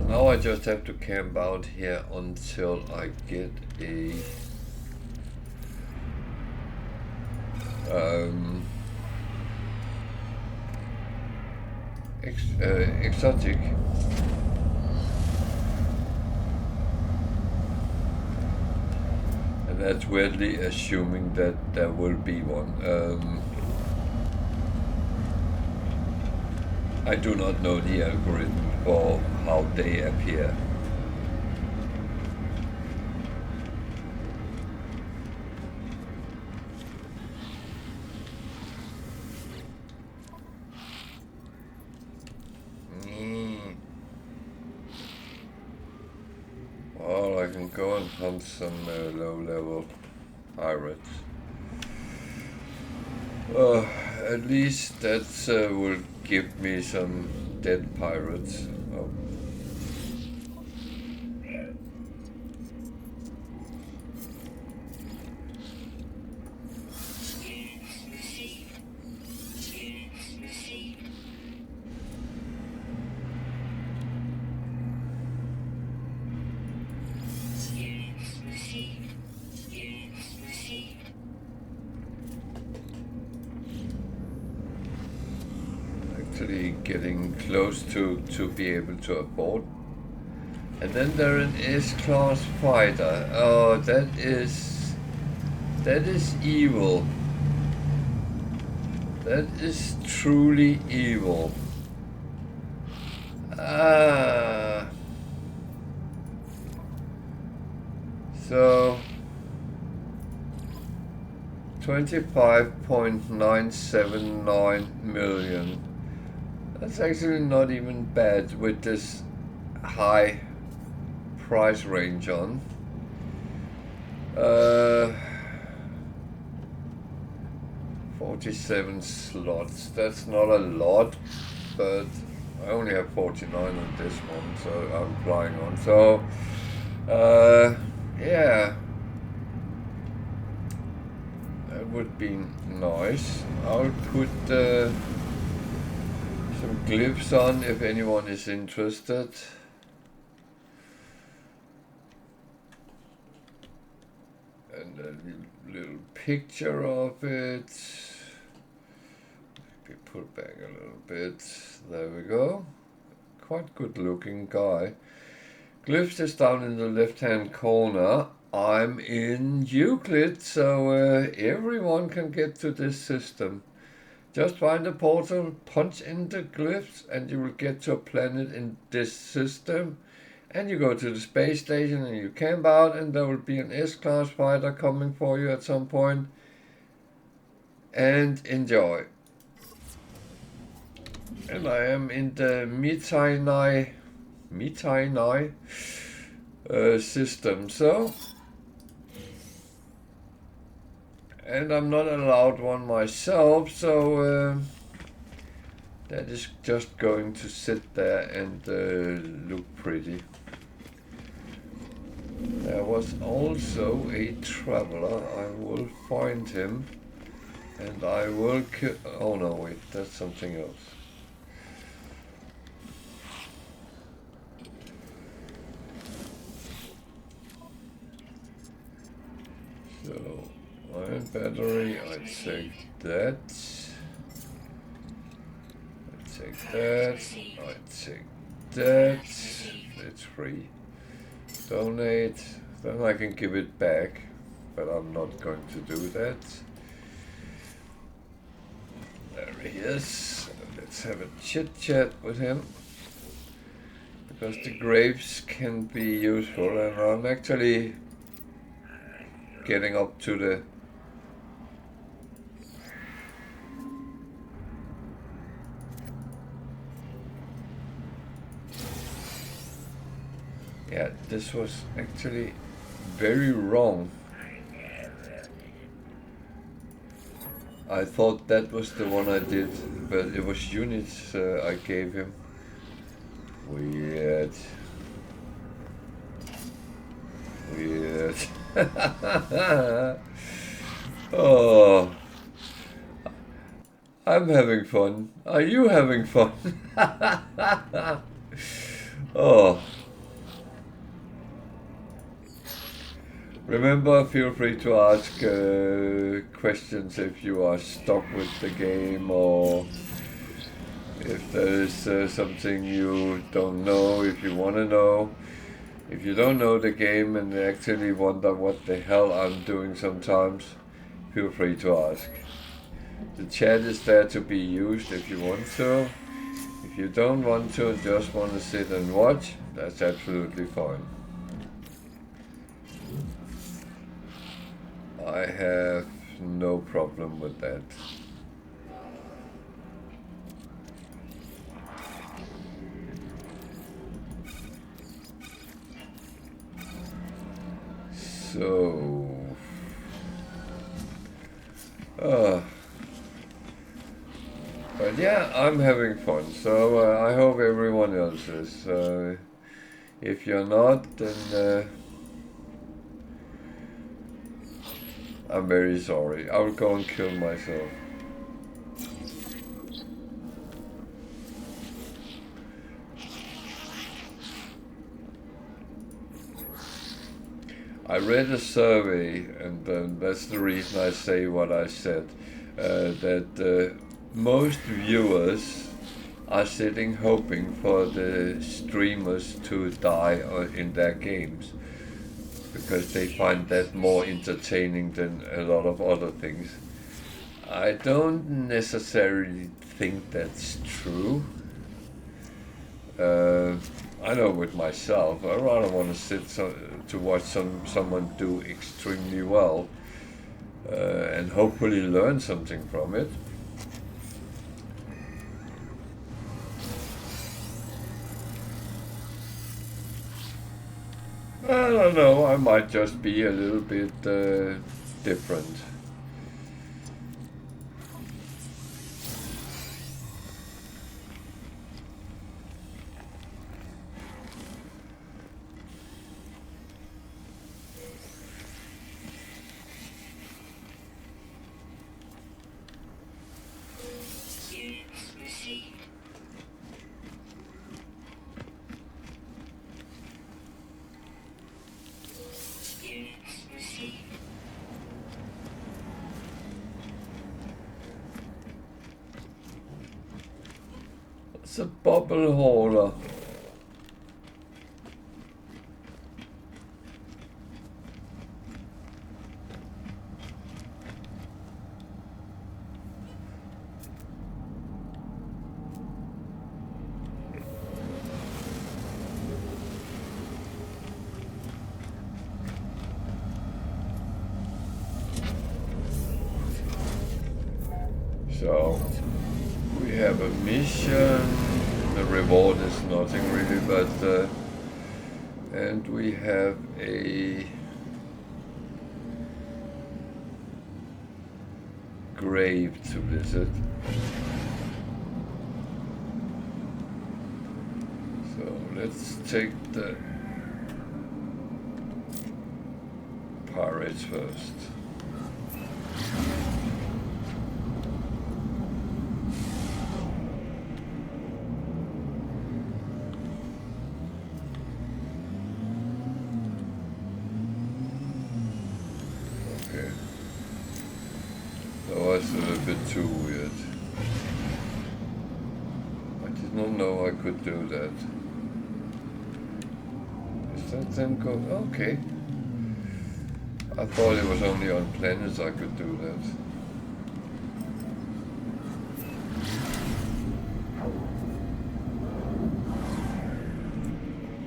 Now I just have to camp out here until I get a exotic. And that's weirdly assuming that there will be one. I do not know the algorithm for how they appear. Well, I can go and hunt some low-level pirates. At least that will give me some dead pirates. Oh. Getting close to be able to abort. And then there's an S-class fighter. Oh, that is evil. That is truly evil. So 25.979 million. That's actually not even bad with this high price range on. 47 slots. That's not a lot, but I only have 49 on this one, so I'm flying on. So, yeah, that would be nice. I'll put some glyphs on if anyone is interested. And a little picture of it. Maybe pull back a little bit. There we go. Quite good looking guy. Glyphs is down in the left hand corner. I'm in Euclid, so everyone can get to this system. Just find a portal, punch in the glyphs, and you will get to a planet in this system. And you go to the space station and you camp out, and there will be an S-class fighter coming for you at some point. And enjoy. And I am in the Mitainai system, so. And I'm not allowed one myself, so that is just going to sit there and look pretty. There was also a traveler. I will find him and I will kill. Oh no, wait, that's something else. So. Iron battery, I take that. I take that. I take that. It's free. Donate. Then I can give it back, but I'm not going to do that. There he is. Let's have a chit chat with him. Because the grapes can be useful, and I'm actually getting up to the yeah, this was actually very wrong. I thought that was the one I did, but it was units I gave him. Weird. Weird. Oh. I'm having fun. Are you having fun? Oh, remember, feel free to ask questions if you are stuck with the game, or if there's something you don't know, if you want to know. If you don't know the game and actually wonder what the hell I'm doing sometimes, feel free to ask. The chat is there to be used if you want to. If you don't want to and just want to sit and watch, that's absolutely fine. I have no problem with that. So, but yeah, I'm having fun, so I hope everyone else is. If you're not, then I'm very sorry. I'll go and kill myself. I read a survey, and that's the reason I say what I said, that most viewers are sitting hoping for the streamers to die in their games, because they find that more entertaining than a lot of other things. I don't necessarily think that's true. I know with myself, I rather want to sit to watch someone do extremely well and hopefully learn something from it. I don't know, I might just be a little bit different. It's a bubble hauler. So we have a mission. The reward is nothing really, but and we have a grave to visit. So let's take the pirates first. That's a little bit too weird. I did not know I could do that. Is that then go? Okay. I thought it was only on planets I could do that.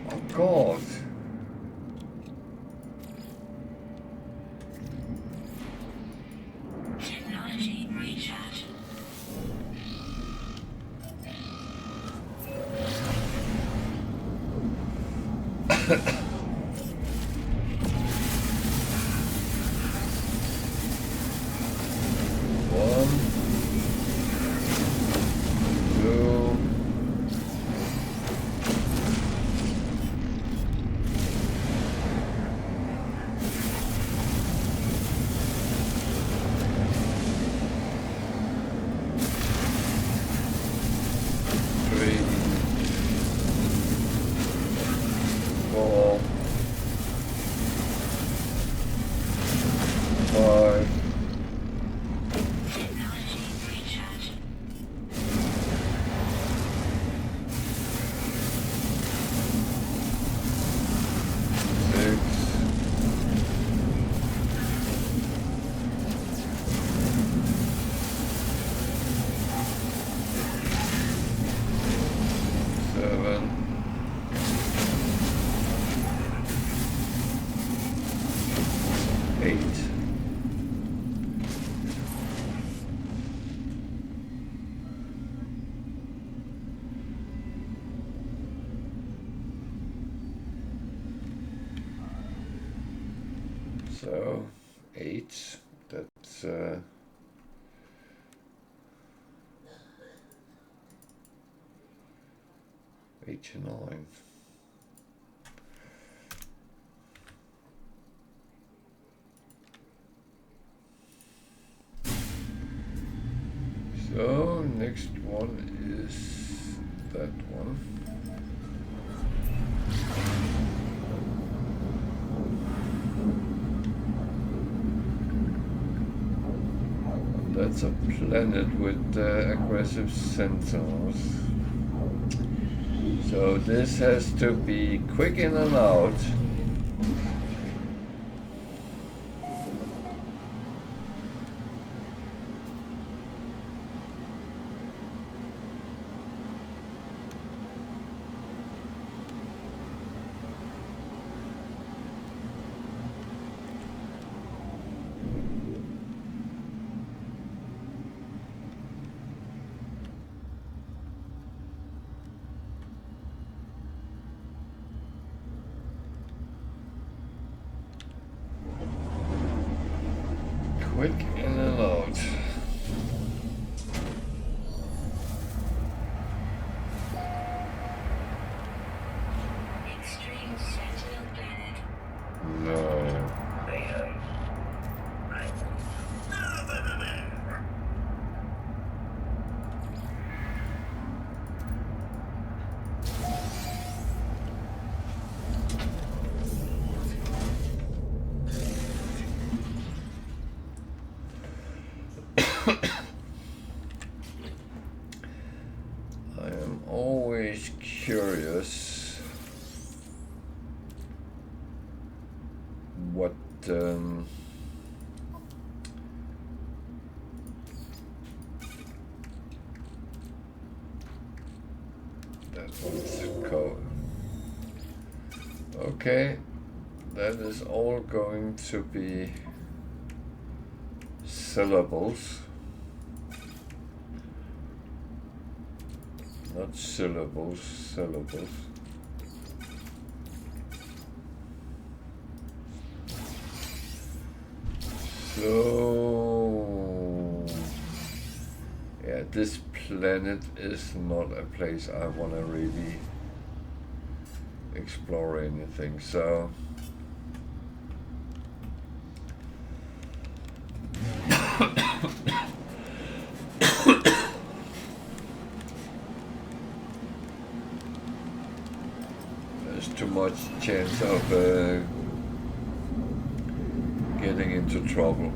Oh God. 7. So 8, that's 8 to 9. So next one is that one. That's a planet with aggressive sentinels. So this has to be quick in and out. Quick in and out. Extreme sentinel planet. No. I am always curious what that one's code. Okay, that is all going to be syllables. Not syllables, syllables. So, yeah, this planet is not a place I want to really explore anything, so there's too much chance of getting into trouble.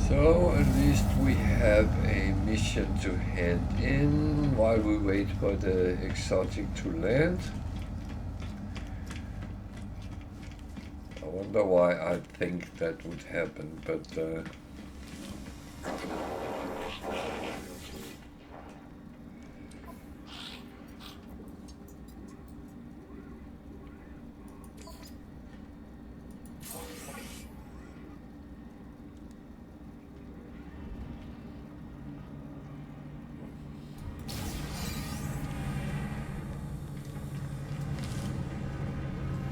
So at least we have a mission to hand in while we wait for the exotic to land. I wonder why I think that would happen, but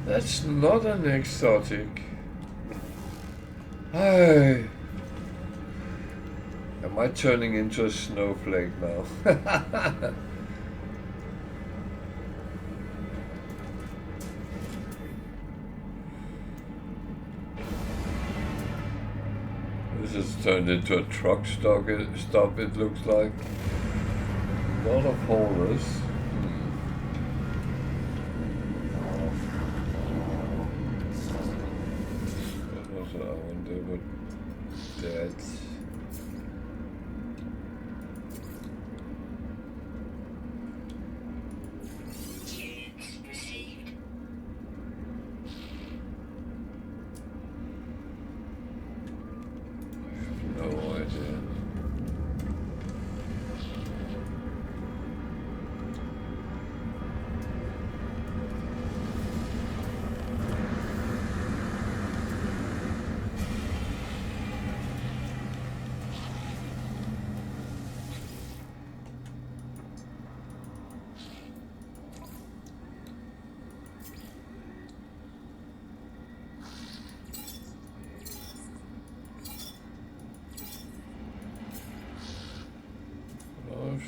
That's not an exotic. Ay. Am I turning into a snowflake now? This has turned into a truck stop, it looks like. A lot of haulers. I wonder what that's...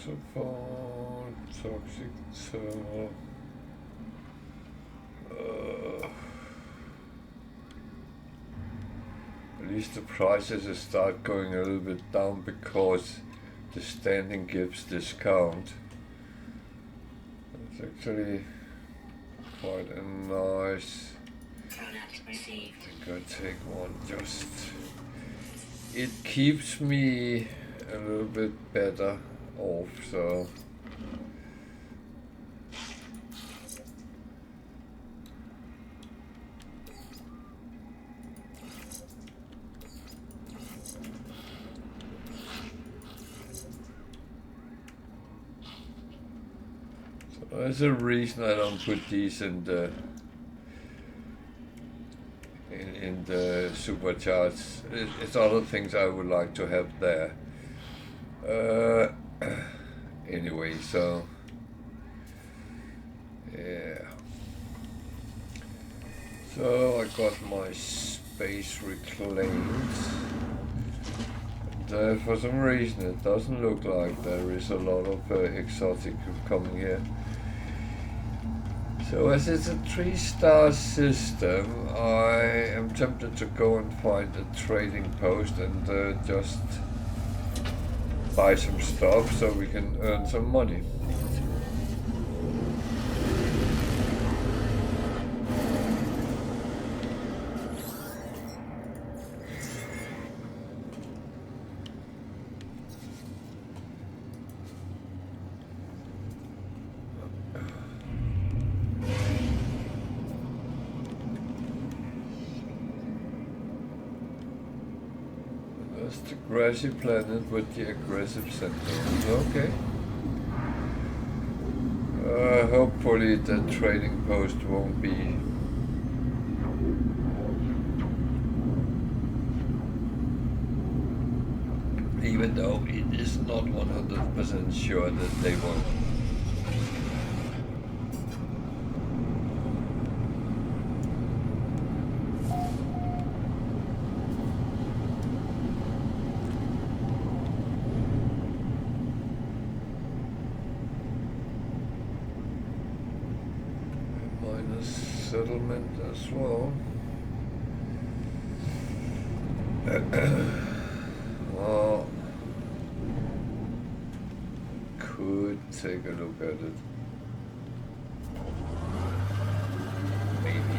Support, toxic thermal. At least the prices will start going a little bit down because the standing gives discount. It's actually quite a nice. Product received. I think I'll take one. Just it keeps me a little bit better off, so there's a reason I don't put these in the supercharged. It's other things I would like to have there. Anyway, so yeah. So I got my space reclaimed. And, for some reason it doesn't look like there is a lot of exotic coming here. So as it's a 3-star system, I am tempted to go and find a trading post and just buy some stuff so we can earn some money. The grassy planet with the aggressive sentinels. Okay. Hopefully the trading post won't be even though it is not 100% sure that they won't. Settlement as well. Well, could take a look at it. Maybe.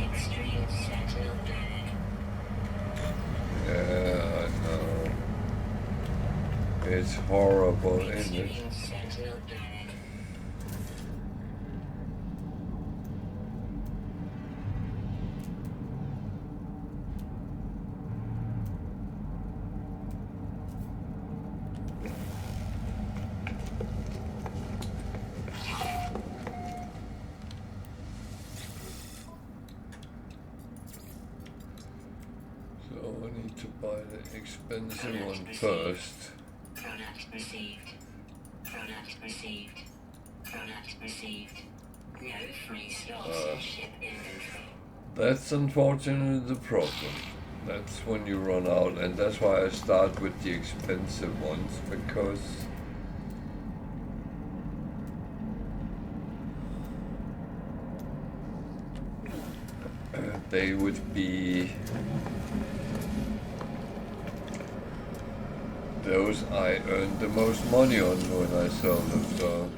Extreme sentinel panic. Yeah, I know. It's horrible, isn't it? Extreme sentinel panic. buy the expensive one first. Product received. Product received. Product received. No free slots in ship inventory. That's unfortunately the problem. That's when you run out, and that's why I start with the expensive ones, because they would be those I earned the most money on when I sell them, so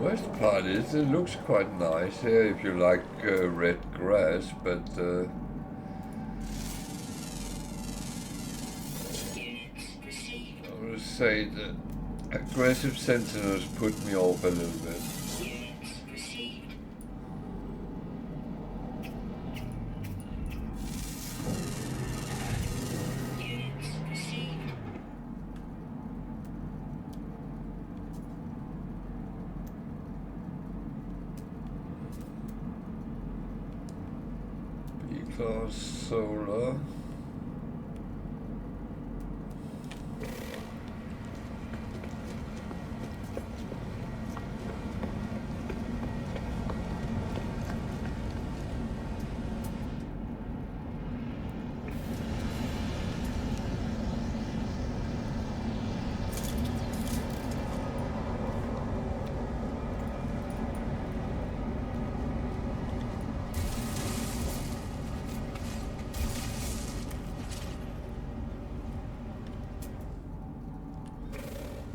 worst part is it looks quite nice here if you like red grass, but I would say the aggressive sentinels put me off a little bit. Units received. Units received. B-class solar.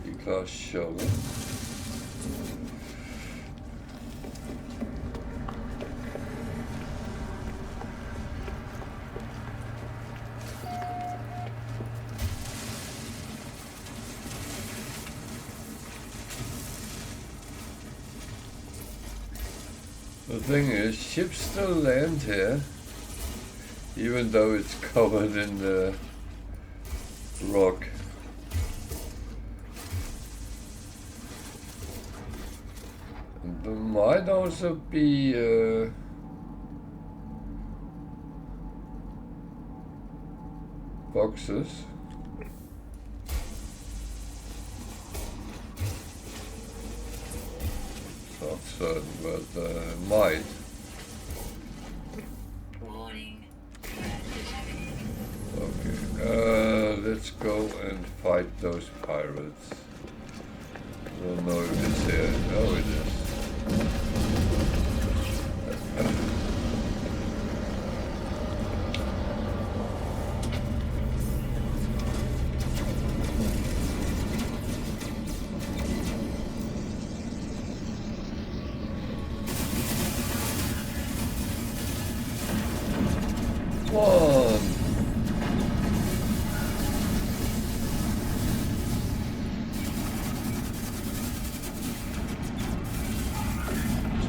B-class shovel. The thing is, ships still land here, even though it's covered in the rock. And there might also be boxes. Not certain, but might. Warning. Threat detected. Okay, let's go and fight those pirates. I don't know if it's here. Oh, it is. One.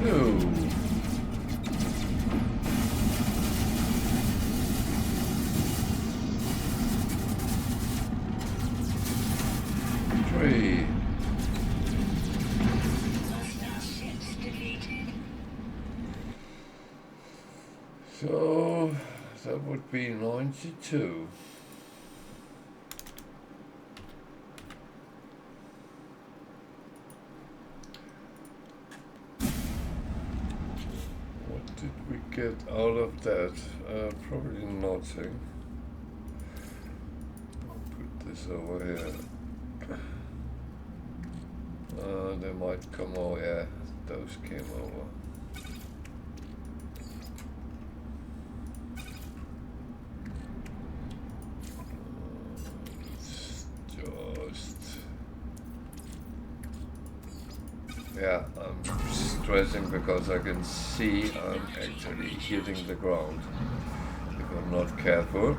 Two. Three. Hostile ships defeated. So that would be 92. What did we get out of that? Probably nothing. I'll put this over here. They might come over. Yeah, those came over. Yeah, I'm stressing because I can see I'm actually hitting the ground if I'm not careful.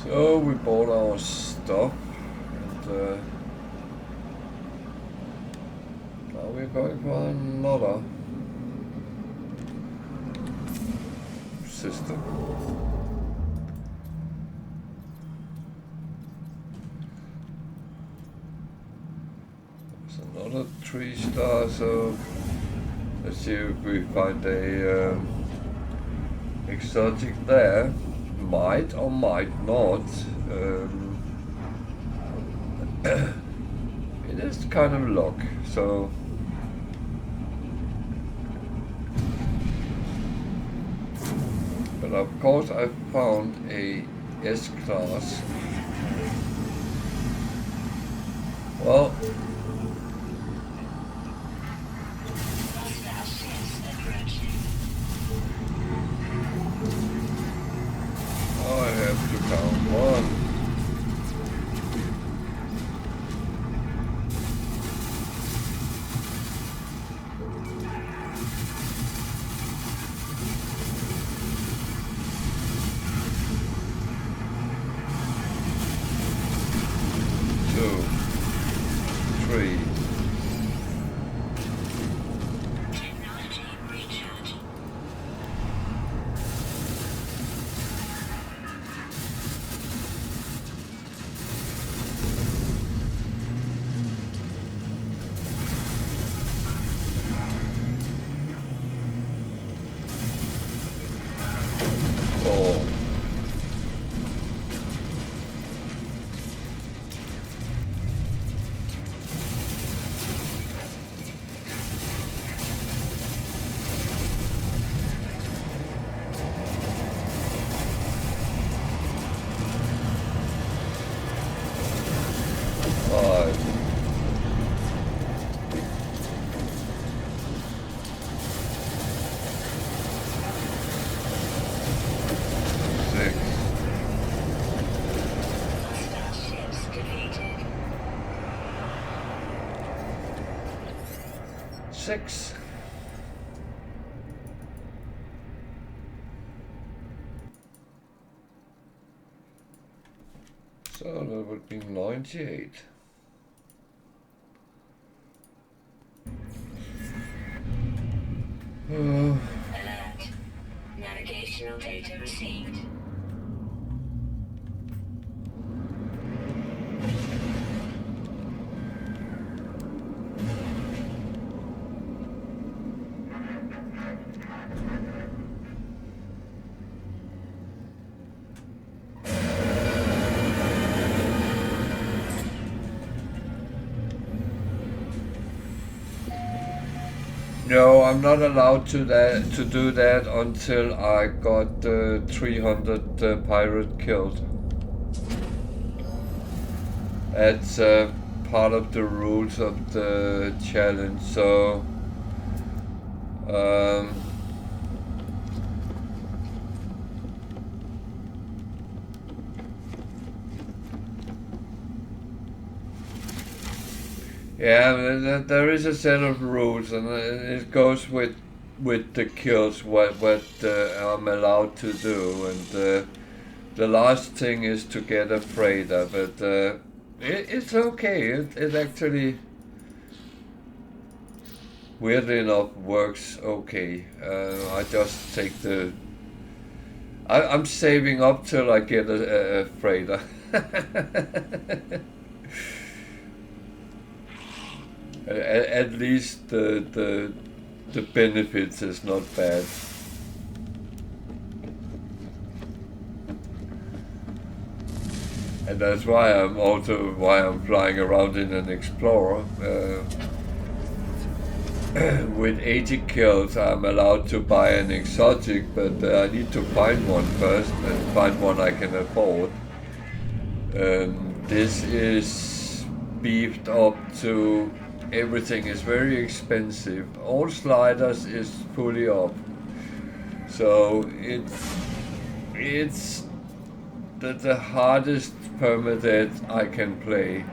So we bought our stuff and now we're going for another. system. There's another 3-star, so let's see if we find a exotic there. Might or might not. It is kind of luck, so but of course I found a S-class. Well, Hostile ships approaching. I have to count 1. 3. Technology recharge. 4. 5. 6. Hostile ships defeated. 6. So that would be 98. Alert. Navigational data received. No, I'm not allowed to do that until I got 300 pirate killed. That's part of the rules of the challenge. So yeah, there is a set of rules, and it goes with the kills what I'm allowed to do, and the last thing is to get a freighter, but it's okay. It actually, weirdly enough, works okay. I just take the. I'm saving up till I get a freighter. At least the benefits is not bad. And that's why I'm flying around in an Explorer. With 80 kills, I'm allowed to buy an exotic, but I need to find one first and find one I can afford. This is beefed up to. Everything is very expensive. All sliders is fully up, so it's the hardest permadeath I can play.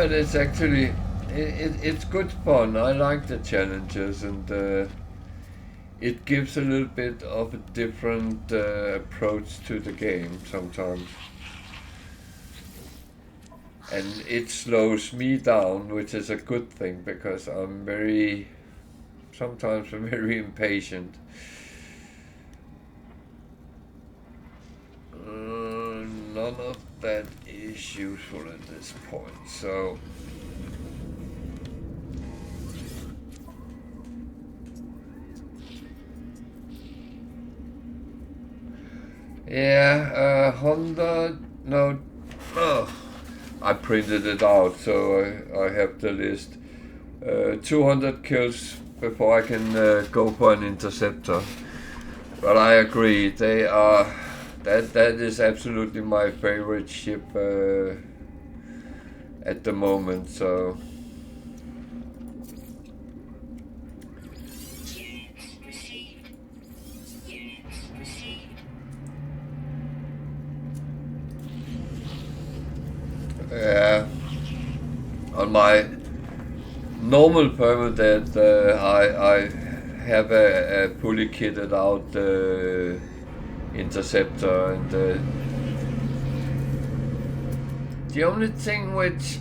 but it's actually it's good fun. I like the challenges, and it gives a little bit of a different approach to the game sometimes. And it slows me down, which is a good thing because I'm sometimes very impatient. None of that is useful at this point, so yeah, Honda, no, oh, I printed it out, so I have the list. 200 kills before I can go for an interceptor. But I agree, they are. That is absolutely my favorite ship at the moment. So. Units received. Units received. Yeah. On my normal Permadeath, I have a fully kitted out interceptor, and the only thing which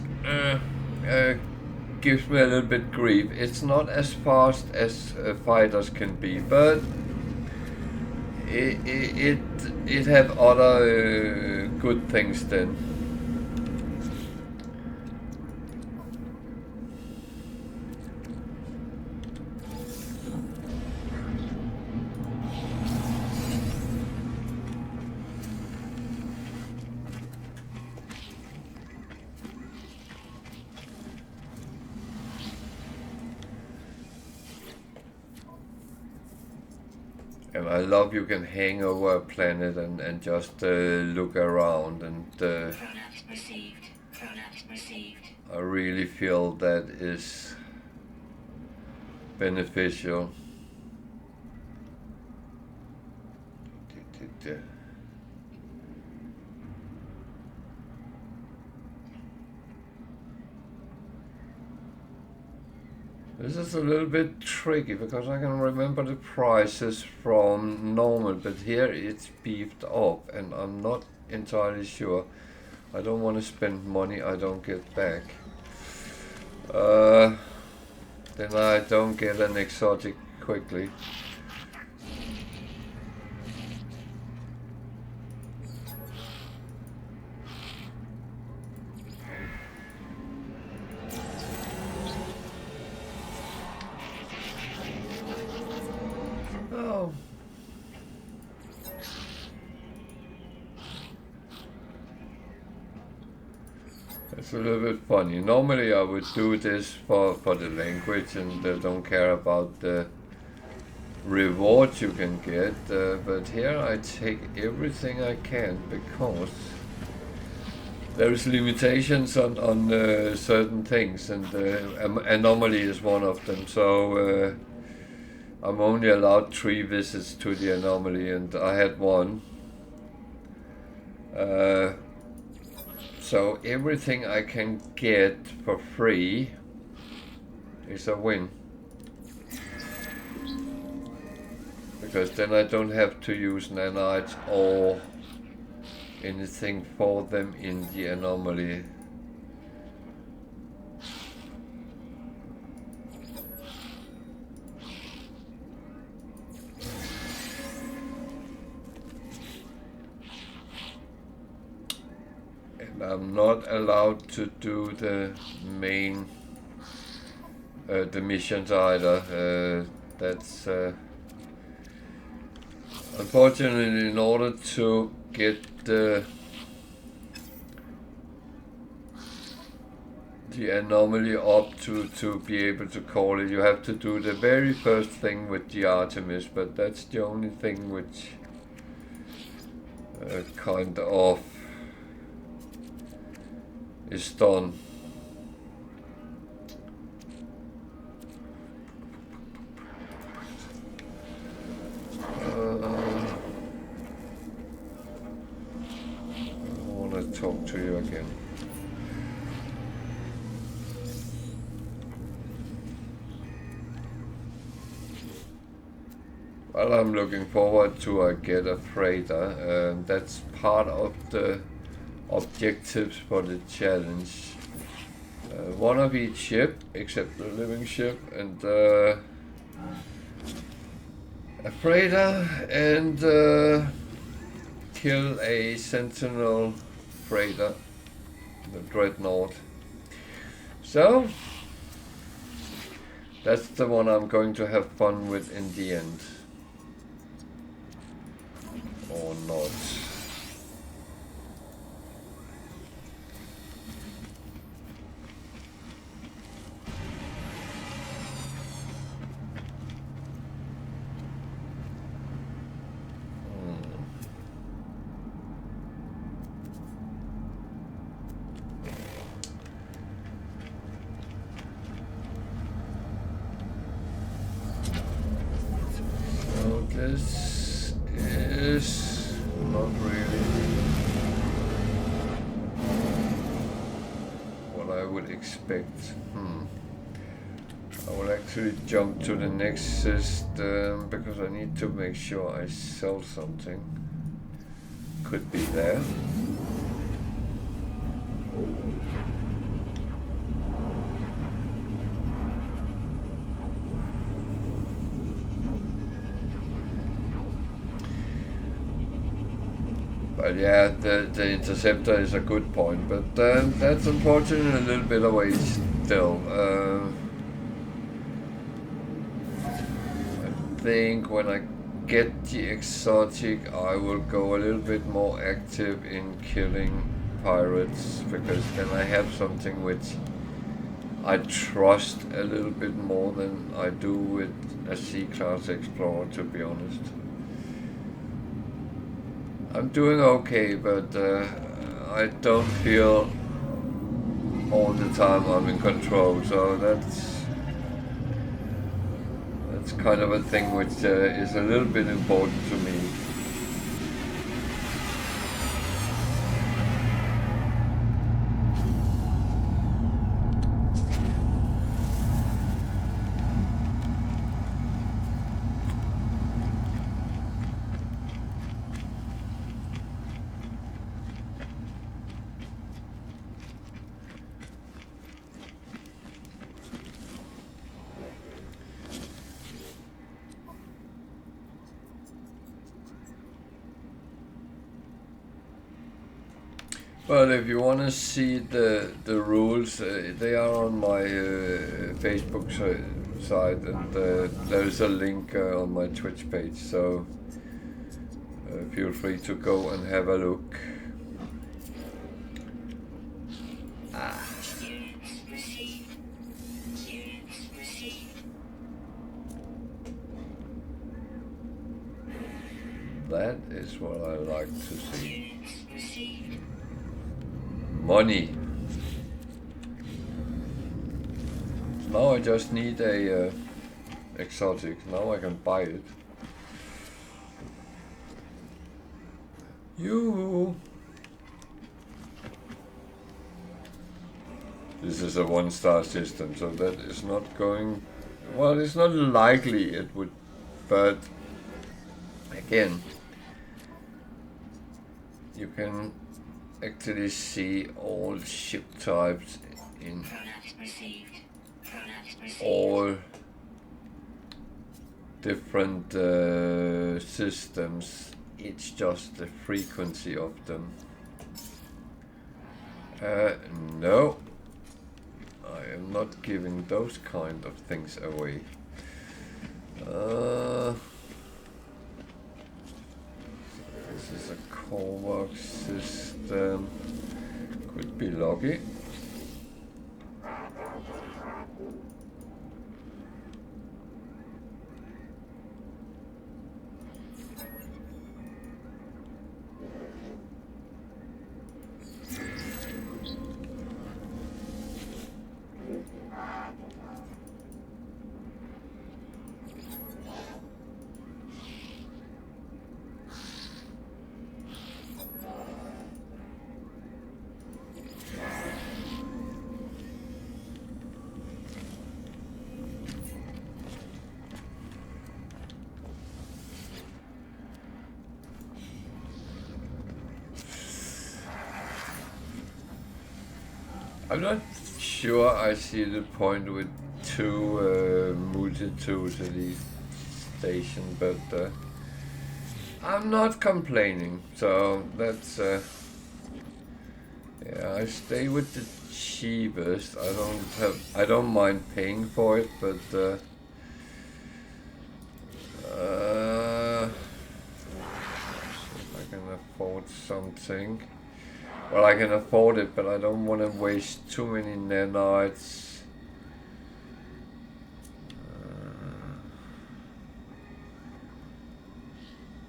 gives me a little bit grief, it's not as fast as fighters can be, but it have other good things then. And I love you can hang over a planet and just look around, and Product received. Product received. I really feel that is beneficial. This is a little bit tricky because I can remember the prices from normal, but here it's beefed up and I'm not entirely sure. I don't want to spend money I don't get back. Then I don't get an exotic quickly. Oh. It's a little bit funny. Normally I would do this for the language and don't care about the rewards you can get, but here I take everything I can because there is limitations on certain things, and anomaly is one of them. So I'm only allowed 3 visits to the anomaly, and I had 1. So everything I can get for free is a win. Because then I don't have to use nanites or anything for them in the anomaly. And I'm not allowed to do the main the missions either. That's unfortunately, in order to get the anomaly up to be able to call it, you have to do the very first thing with the Artemis, but that's the only thing which kind of is done. I want to talk to you again. Well, I'm looking forward to get a freighter. That's part of the objectives for the challenge. One of each ship, except the living ship, and a freighter, and kill a sentinel freighter, the dreadnought. So that's the one I'm going to have fun with in the end. Or not. So this is not really what I would expect. I will actually jump to the next system because I need to make sure I sell something. Could be there. But yeah, the interceptor is a good point, but that's unfortunately a little bit away still. I think when I get the exotic, I will go a little bit more active in killing pirates, because then I have something which I trust a little bit more than I do with a C-class explorer, to be honest. I'm doing okay, but I don't feel all the time I'm in control, so that's kind of a thing which is a little bit important to me. Well, if you want to see the rules, they are on my Facebook site, and there's a link on my Twitch page, so feel free to go and have a look. Units received. Units received. That is what I like to see. Units received. Money. Now I just need a exotic. Now I can buy it. You. This is a 1-star system, so that is not going. Well, it's not likely it would, but again, you can actually see all ship types in all different systems. It's just the frequency of them. No, I am not giving those kind of things away. This is a core work system. Could be loggy. I'm not sure I see the point with two multi-utility station, but I'm not complaining. So that's yeah. I stay with the cheapest. I don't mind paying for it, but if I can afford something. Well, I can afford it, but I don't want to waste too many nanites.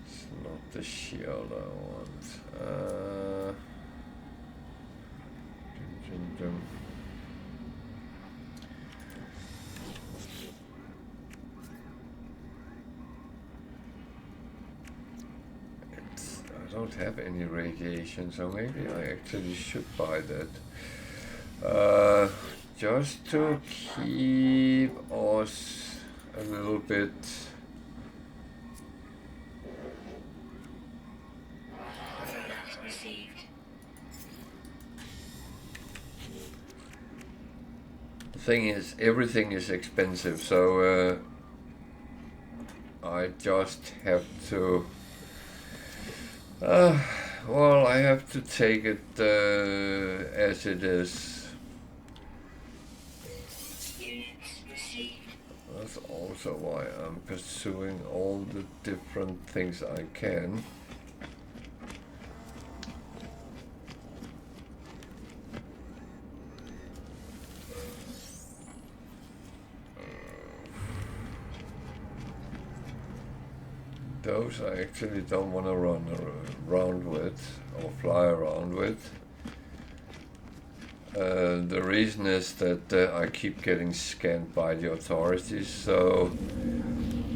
It's not the shield I want. Dum, dum, dum. I don't have any radiation, so maybe I actually should buy that. Just to keep us a little bit Product received. The thing is, everything is expensive, so I just have to. Well, I have to take it as it is. Units received. That's also why I'm pursuing all the different things I can. Those I actually don't want to run around with or fly around with. The reason is that I keep getting scanned by the authorities, so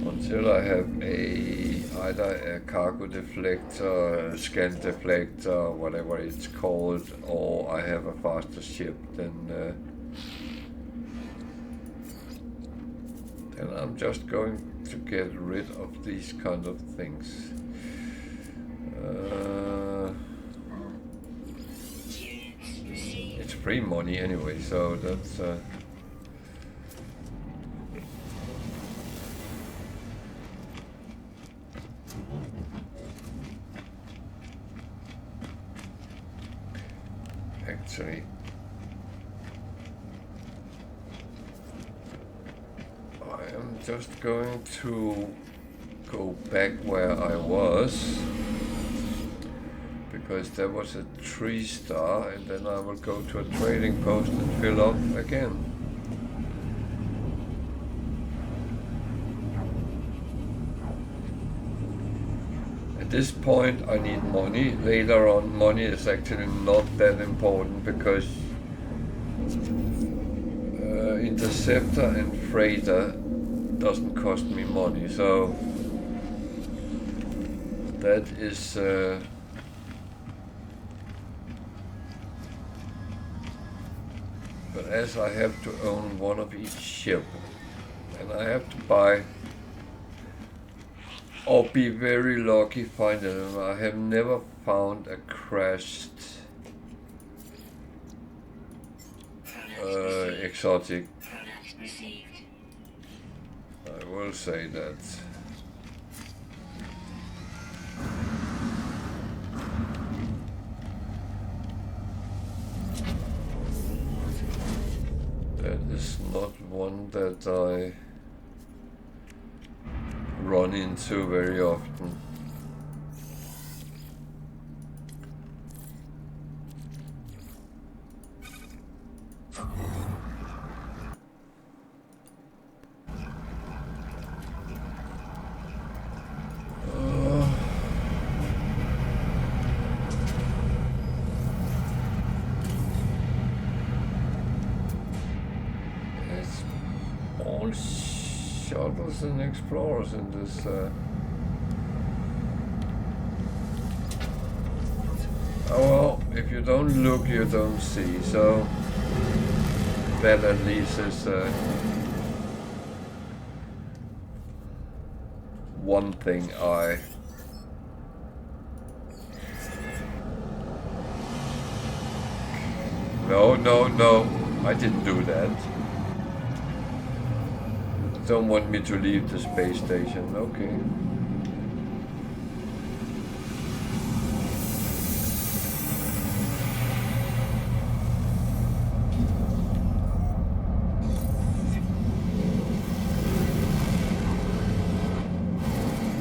until I have either a cargo deflector, a scan deflector, whatever it's called, or I have a faster ship, then I'm just going to get rid of these kind of things. It's free money anyway, so that's actually I am just going to go back where I was, because there was a 3-star, and then I will go to a trading post and fill up again. At this point I need money. Later on, money is actually not that important, because interceptor and freighter doesn't cost me money, so that is but as I have to own one of each ship, and I have to buy or be very lucky finding them. I have never found a crashed exotic. Product received. I will say that. That is not one that I run into very often. It's all shuttles and explorers in this. Oh well, if you don't look, you don't see. So that at least is one thing I No, no, no. I didn't do that. Don't want me to leave the space station. Okay.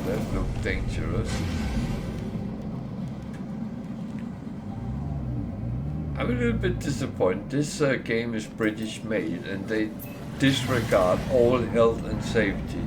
That looked dangerous. I'm a little bit disappointed. This game is British made and they disregard all health and safety.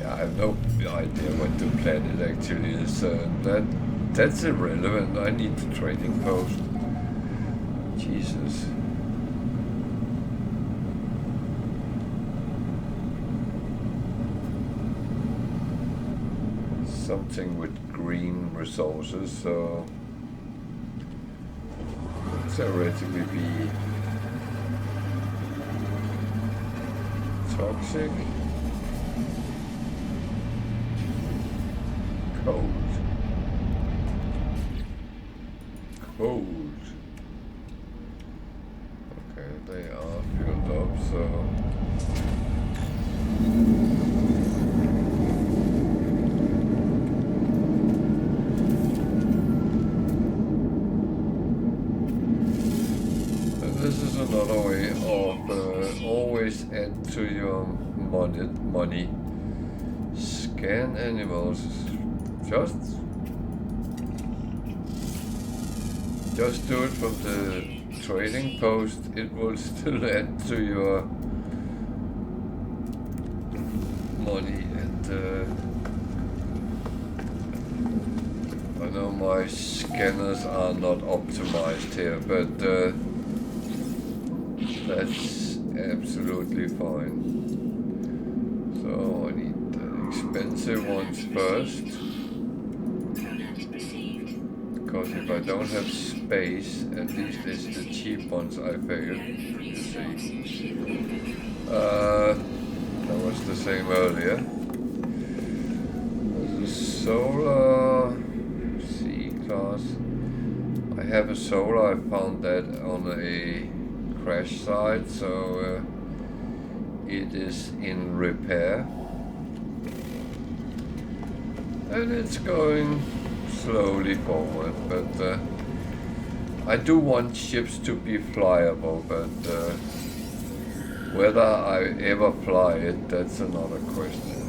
I have no idea what the planet actually is. That's irrelevant. I need the trading post. Jesus. Something with green resources, so theoretically be toxic. Cold. Okay, they are filled up, so and this is another way of always add to your money. Scan animals. Just do it from the trading post. It will still add to your money. And I know my scanners are not optimized here, but that's absolutely fine. So I need the expensive ones first. Because if I don't have space, at least it's the cheap ones I failed. You see. That was the same earlier. There's a solar C-class. I have a solar. I found that on a crash site, so it is in repair. And it's going slowly forward, but I do want ships to be flyable, but whether I ever fly it, that's another question.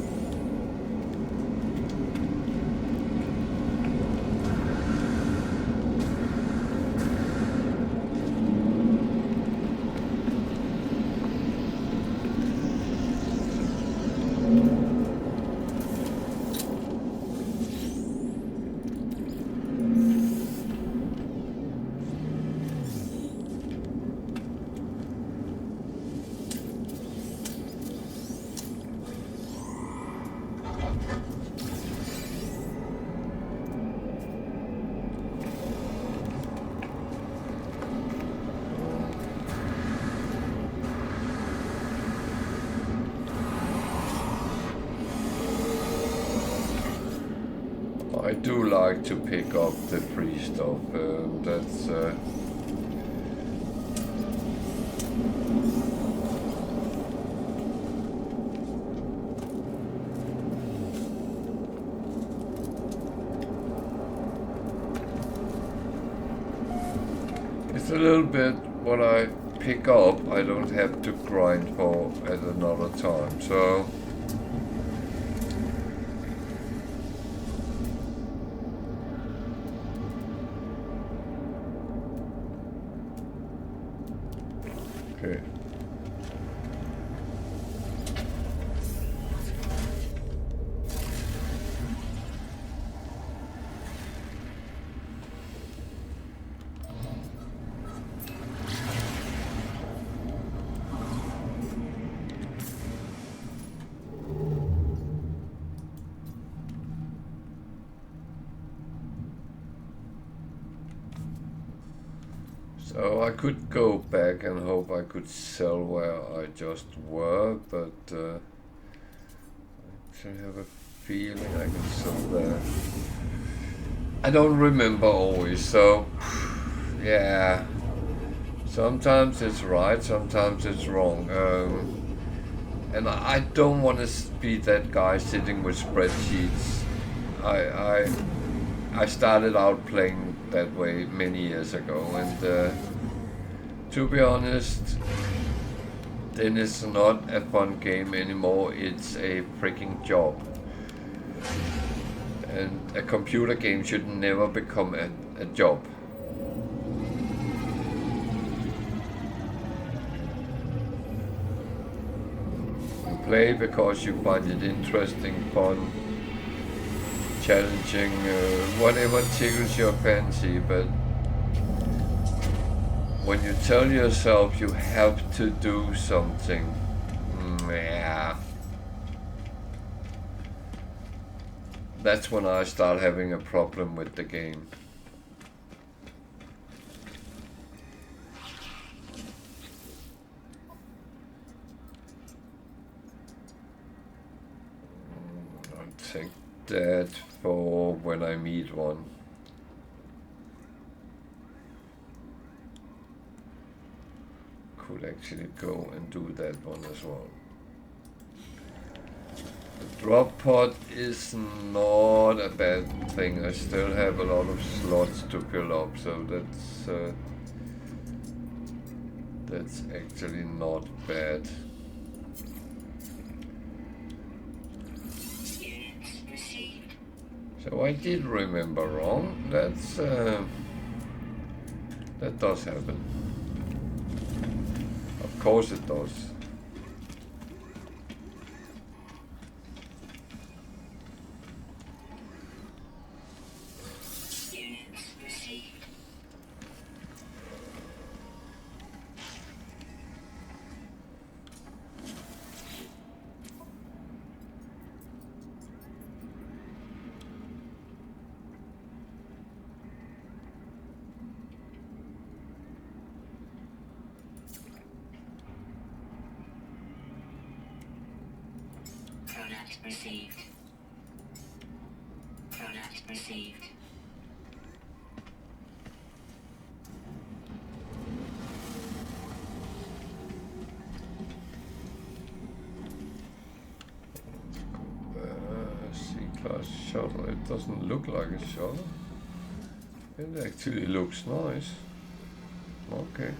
I do like to pick up the free stuff, that's it's a little bit what I pick up, I don't have to grind for at another time, so okay. So I could go back and hope I could sell where I just were, but I actually have a feeling I can sell there. I don't remember always, so yeah. Sometimes it's right, sometimes it's wrong. And I don't want to be that guy sitting with spreadsheets. I started out playing that way many years ago, and to be honest, then it's not a fun game anymore. It's a freaking job. And a computer game should never become a job. You play because you find it interesting, fun, challenging, whatever tickles your fancy, but when you tell yourself you have to do something, yeah, that's when I start having a problem with the game. I'll take that for when I meet one. Could actually go and do that one as well. The drop pod is not a bad thing. I still have a lot of slots to fill up, so that's actually not bad. So I did remember wrong. That does happen. Of course it does. Product received. Product received. C-class shuttle. It doesn't look like a shuttle. It actually looks nice. Okay.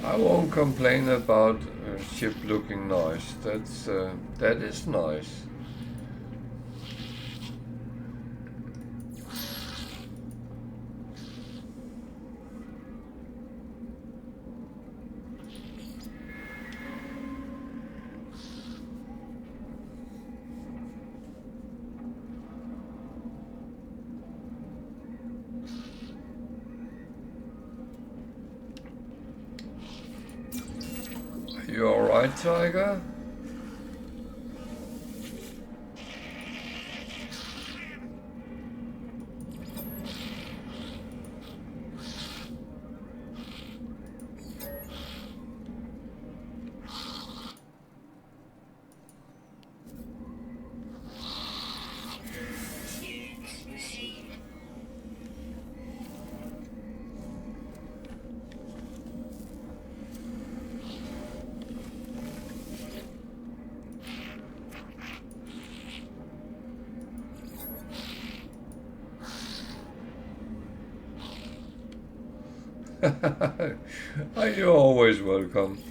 I won't complain about a ship looking nice. That is nice. You alright, Tiger? You're always welcome.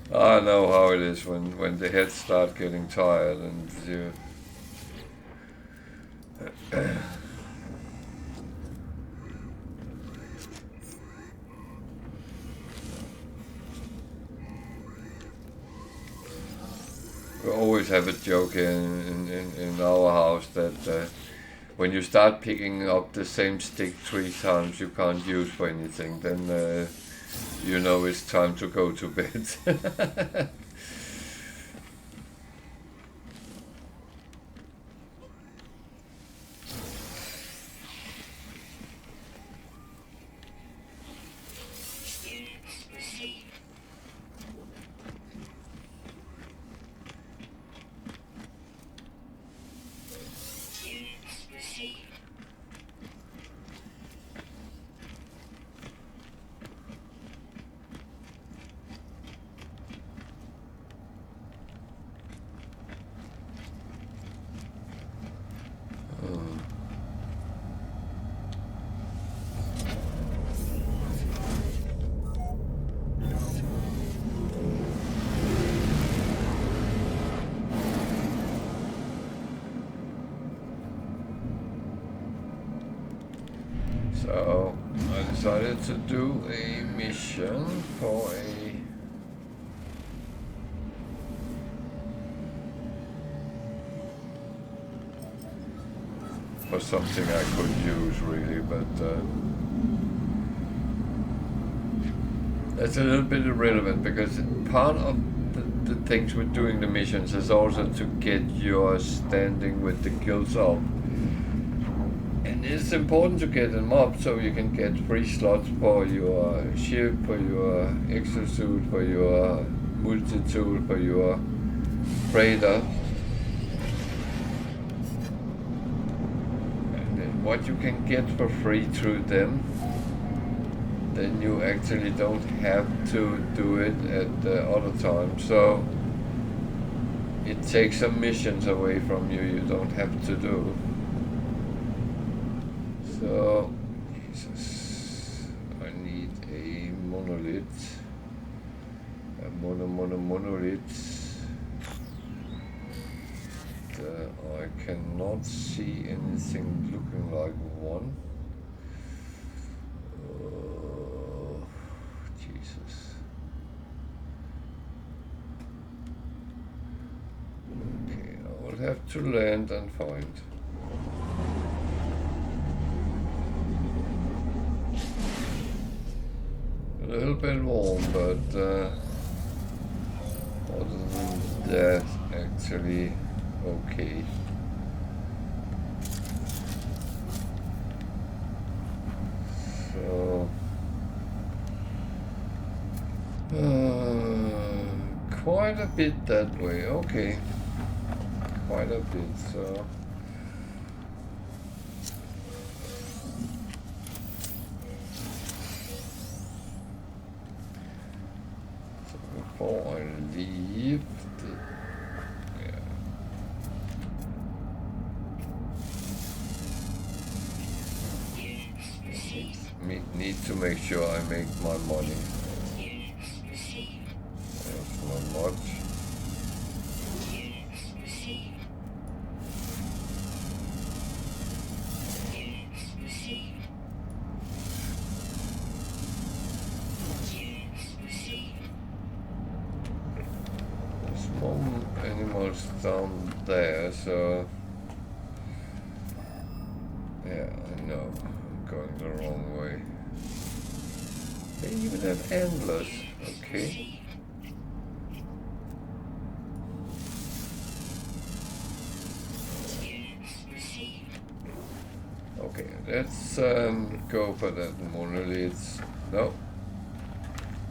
I know how it is when the heads start getting tired and you. We always have a joke in our house that when you start picking up the same stick 3 times you can't use for anything, then you know it's time to go to bed. Units received. Units received. So I decided to do a mission for something I could use really, but that's a little bit irrelevant because part of the things with doing the missions is also to get your standing with the guilds up. And it's important to get them up so you can get free slots for your ship, for your exosuit, for your multi-tool, for your freighter. And then what you can get for free through them, then you actually don't have to do it at the other time. So it takes some missions away from you don't have to do. So, Jesus, I need a monolith, monolith. I cannot see anything looking like one. Jesus. Okay, I will have to land and find. A little bit warm, but other than that, actually okay. So quite a bit that way. Okay, quite a bit. So. Before I leave, need to make sure I make my money. That's not much. Animals down there, so yeah, I know I'm going the wrong way. They even have endless. Okay. Okay, let's go for that monolith. No.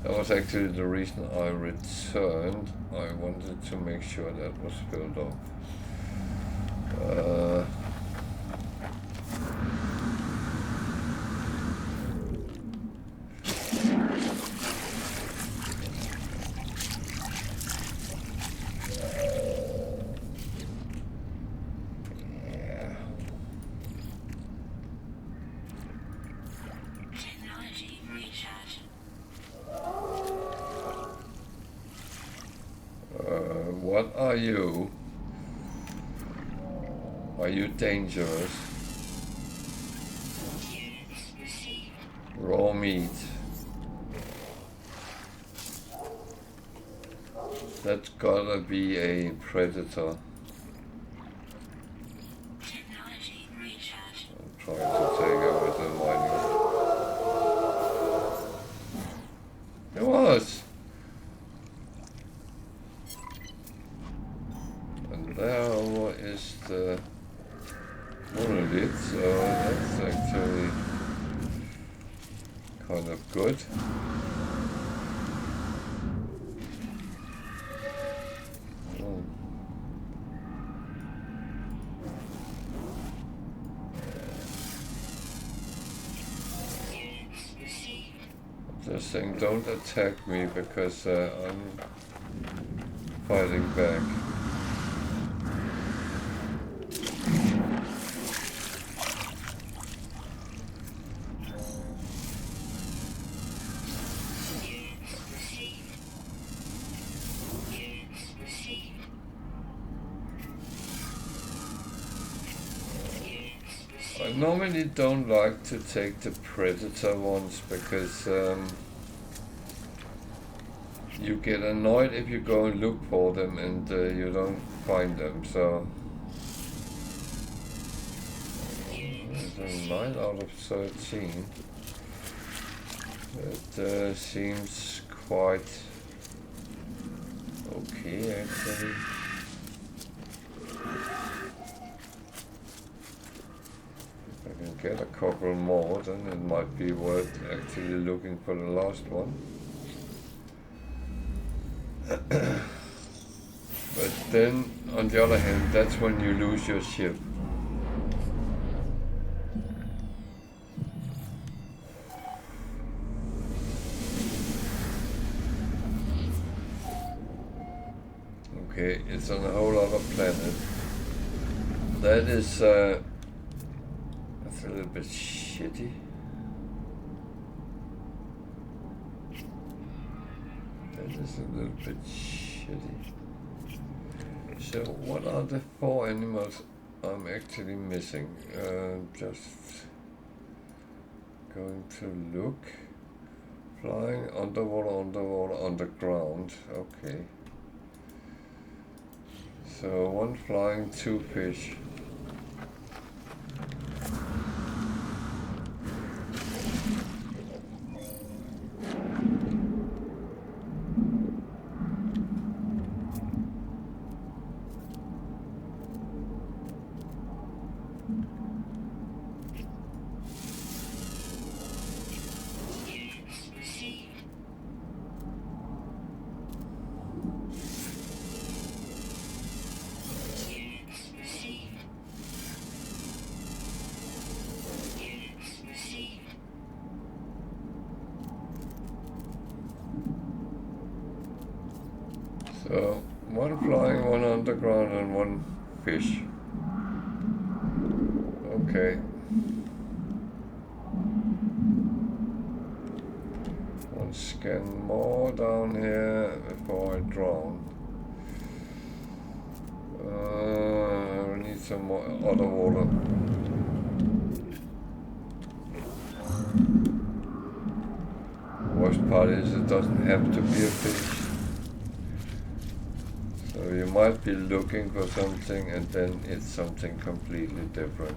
That was actually the reason I returned. I wanted to make sure that was filled up. What are you? Are you dangerous? Units received. Raw meat. That's gotta be a predator. Technology recharge. I'm trying to take over the mining. It was! And there is the monolith, so that's actually kind of good. Oh. Units received. Just saying, don't attack me because I'm fighting back. Units received. Units received. Units I received. normally don't like to take the predator ones because you get annoyed if you go and look for them and you don't find them, so Units there's a received. 9 out of 13. That seems quite okay actually. If I can get a couple more, then it might be worth actually looking for the last one. But then, on the other hand, that's when you lose your ship. Okay, it's on a whole other planet. That is, that's a little bit shitty. That is a little bit shitty. So what are the 4 animals I'm actually missing? Just going to look. Flying, underwater, underwater, underground. Okay. So 1 flying, 2 fish. Units received. Units received. Units received. So 1 flying, 1 underground, and 1 fish. Okay. One scan more down here before I drown. I need some more other water. Worst part is it doesn't have to be a fish. So you might be looking for something and then it's something completely different.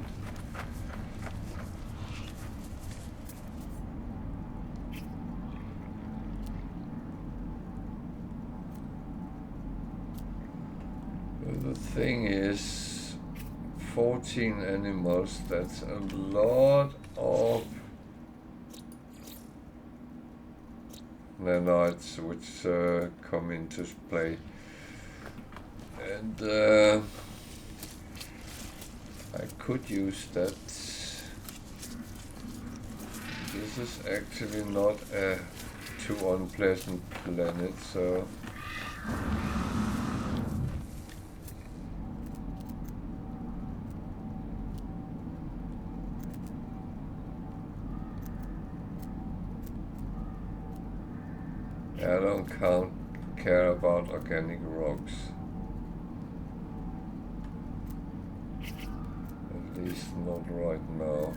The thing is, 14 animals, that's a lot of nanites which come into play. And I could use that. This is actually not a too unpleasant planet, so I don't care about organic rocks. least not right now.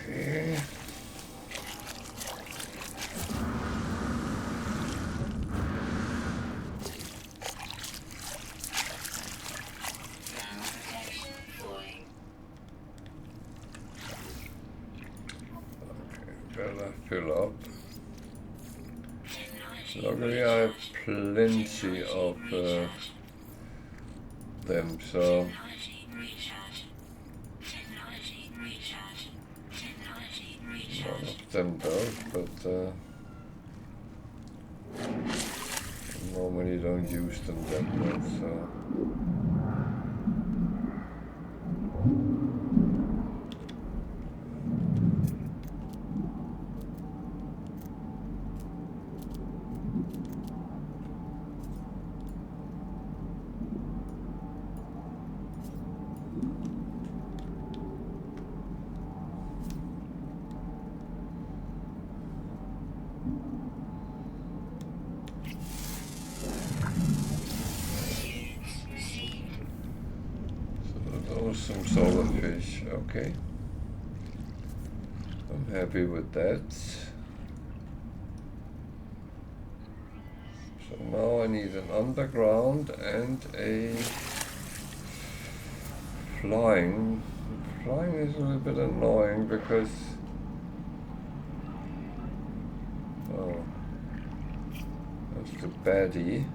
Okay. Protection falling. Better fill up. Technology Luckily I have plenty of them, so Technology recharge. Technology recharge. Technology none recharge. of them does, but normally don't use them that much, so those some solar fish, okay. I'm happy with that. So now I need an underground and a flying. Flying is a little bit annoying because oh, that's the baddie.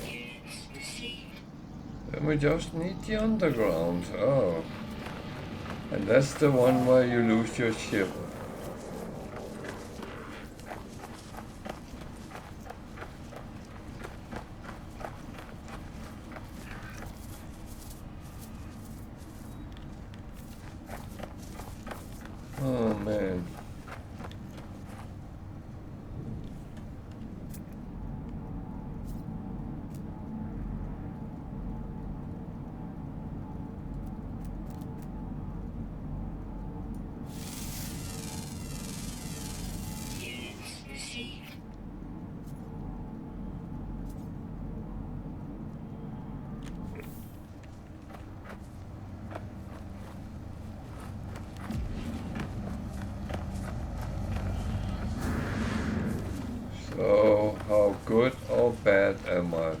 Units received. Then we just need the underground. Oh. And that's the one where you lose your ship. Oh man. Units received. So, how good or bad am I?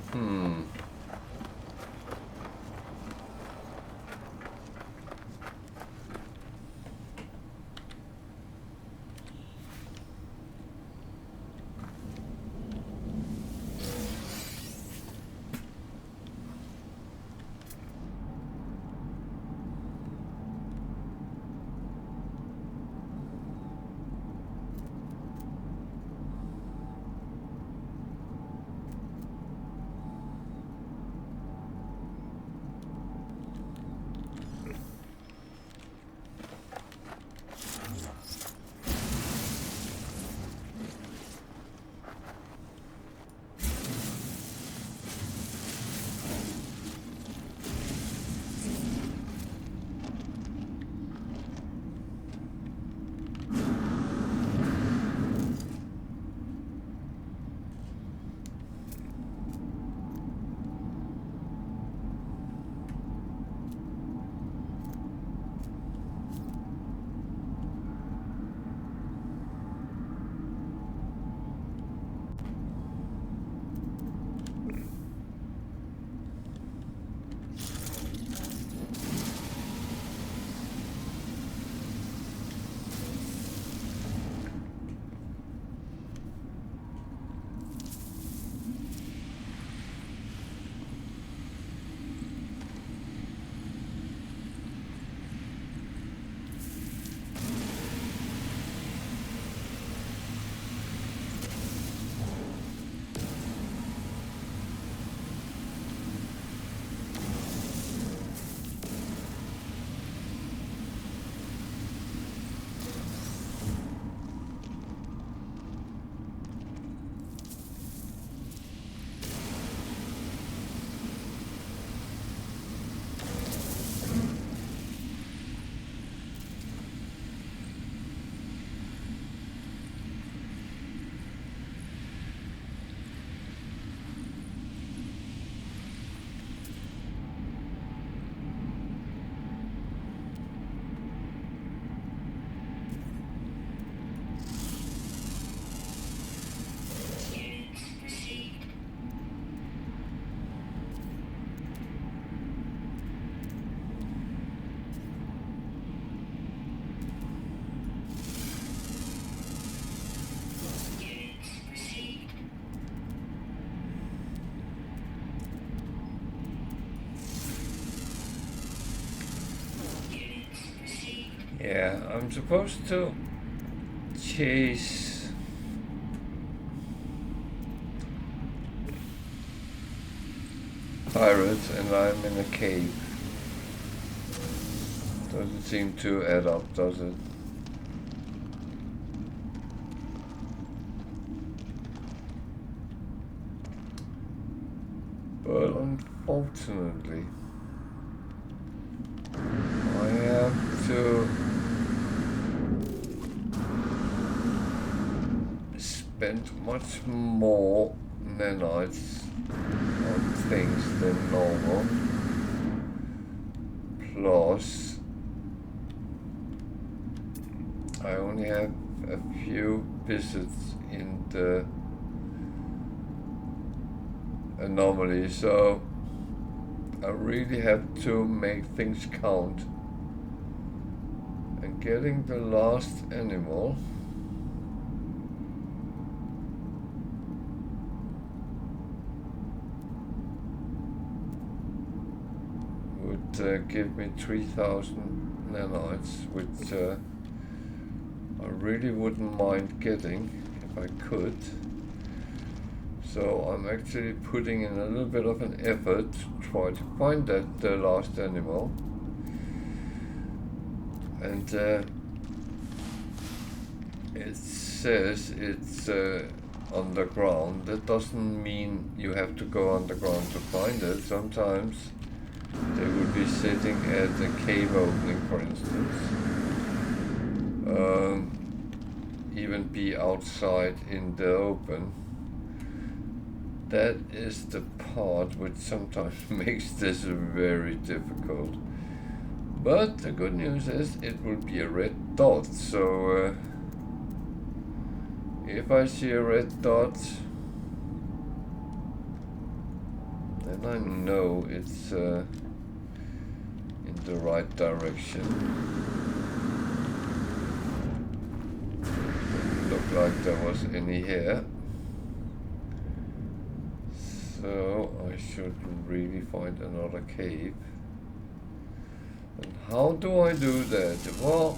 Yeah, I'm supposed to chase pirates and I'm in a cave. Doesn't seem to add up, does it? But unfortunately, I have to spend much more nanites on things than normal. Plus, I only have a few visits in the anomaly, so I really have to make things count. And getting the last animal would give me 3,000 nanites, which I really wouldn't mind getting if I could. So I'm actually putting in a little bit of an effort to try to find that last animal. And it says it's underground. That doesn't mean you have to go underground to find it. Sometimes they would be sitting at a cave opening, for instance. Even be outside in the open. That is the part which sometimes makes this very difficult. But the good news is it will be a red dot, so if I see a red dot, then I know it's in the right direction. Didn't look like there was any here. So I should really find another cave. And how do I do that? Well,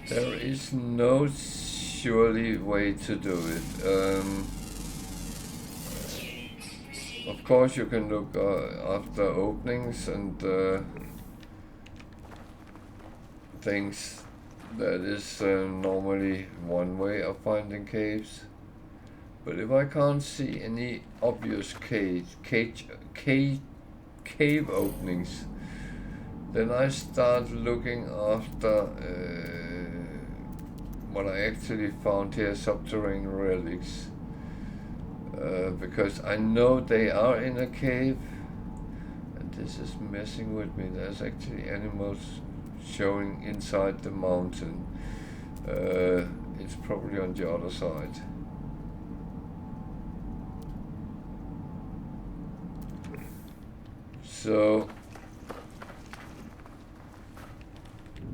there is no surely way to do it. Of course you can look after openings and things. That is normally one way of finding caves. But if I can't see any obvious cave openings, then I start looking after what I actually found here, subterranean relics, because I know they are in a cave, and this is messing with me. There's actually animals showing inside the mountain. It's probably on the other side. So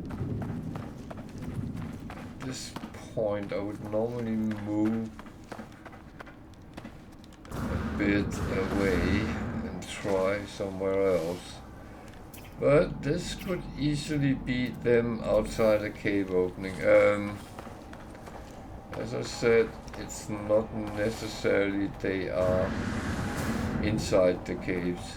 at this point I would normally move a bit away and try somewhere else. But this could easily be them outside a cave opening. As I said, it's not necessarily they are inside the caves.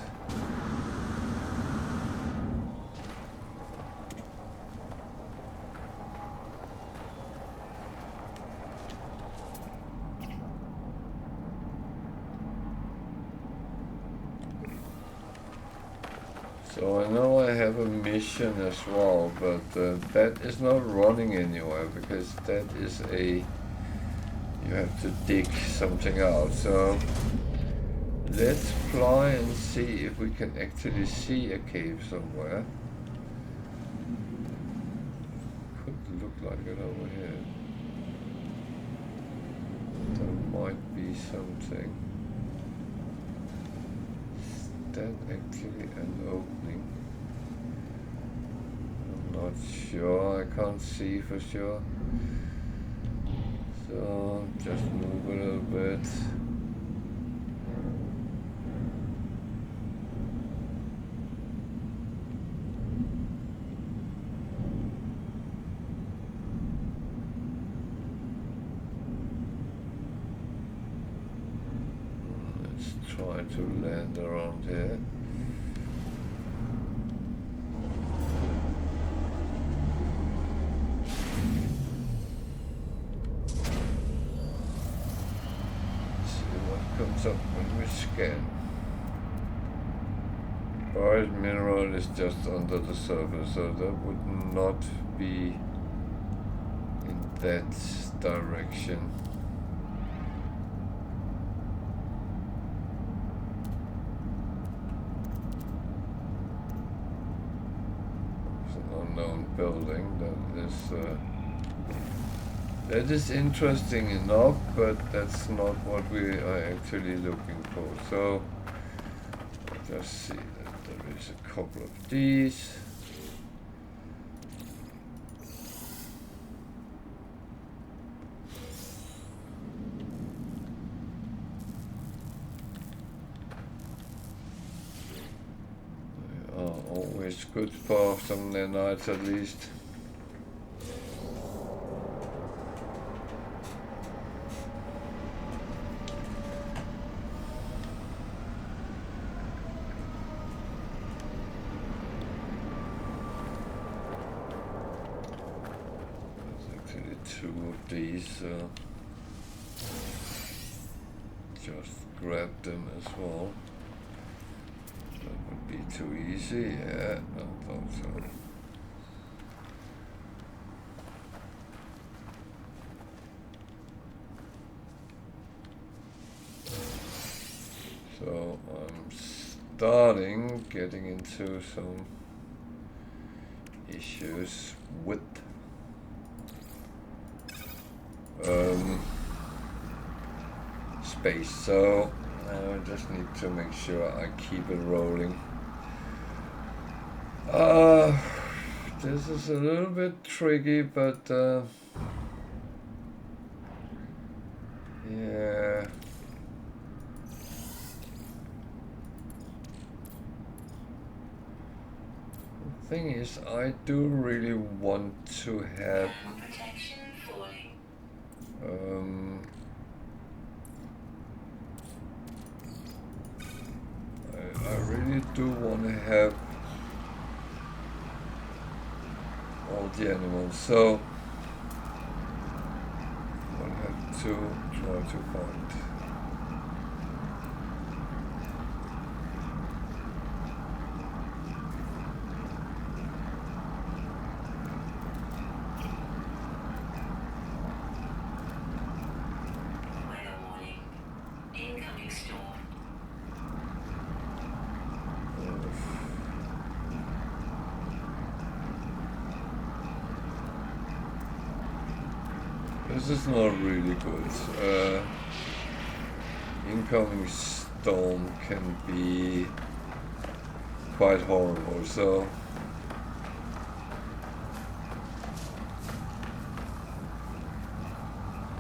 So I know I have a mission as well, but that is not running anywhere because that is you have to dig something out. So let's fly and see if we can actually see a cave somewhere. Could look like it over here. There might be something. That actually an opening? I'm not sure, I can't see for sure. So just move a little bit. to land around here. See what comes up when we scan. Buried mineral is just under the surface, so that would not be in that direction. It's an unknown building that is interesting enough, but that's not what we are actually looking for. So just see that there is a couple of these. Always good for some nanites at least. There's actually 2 of these, so just grab them as well. Be too easy, yeah, I thought so. So I'm getting into some issues with space, so I just need to make sure I keep it rolling. This is a little bit tricky, but yeah. The thing is, I do really want to have I really do want to have all the animals, so I have to try to find. Weather warning. Incoming storm. This is not really good. Incoming storm can be quite horrible, so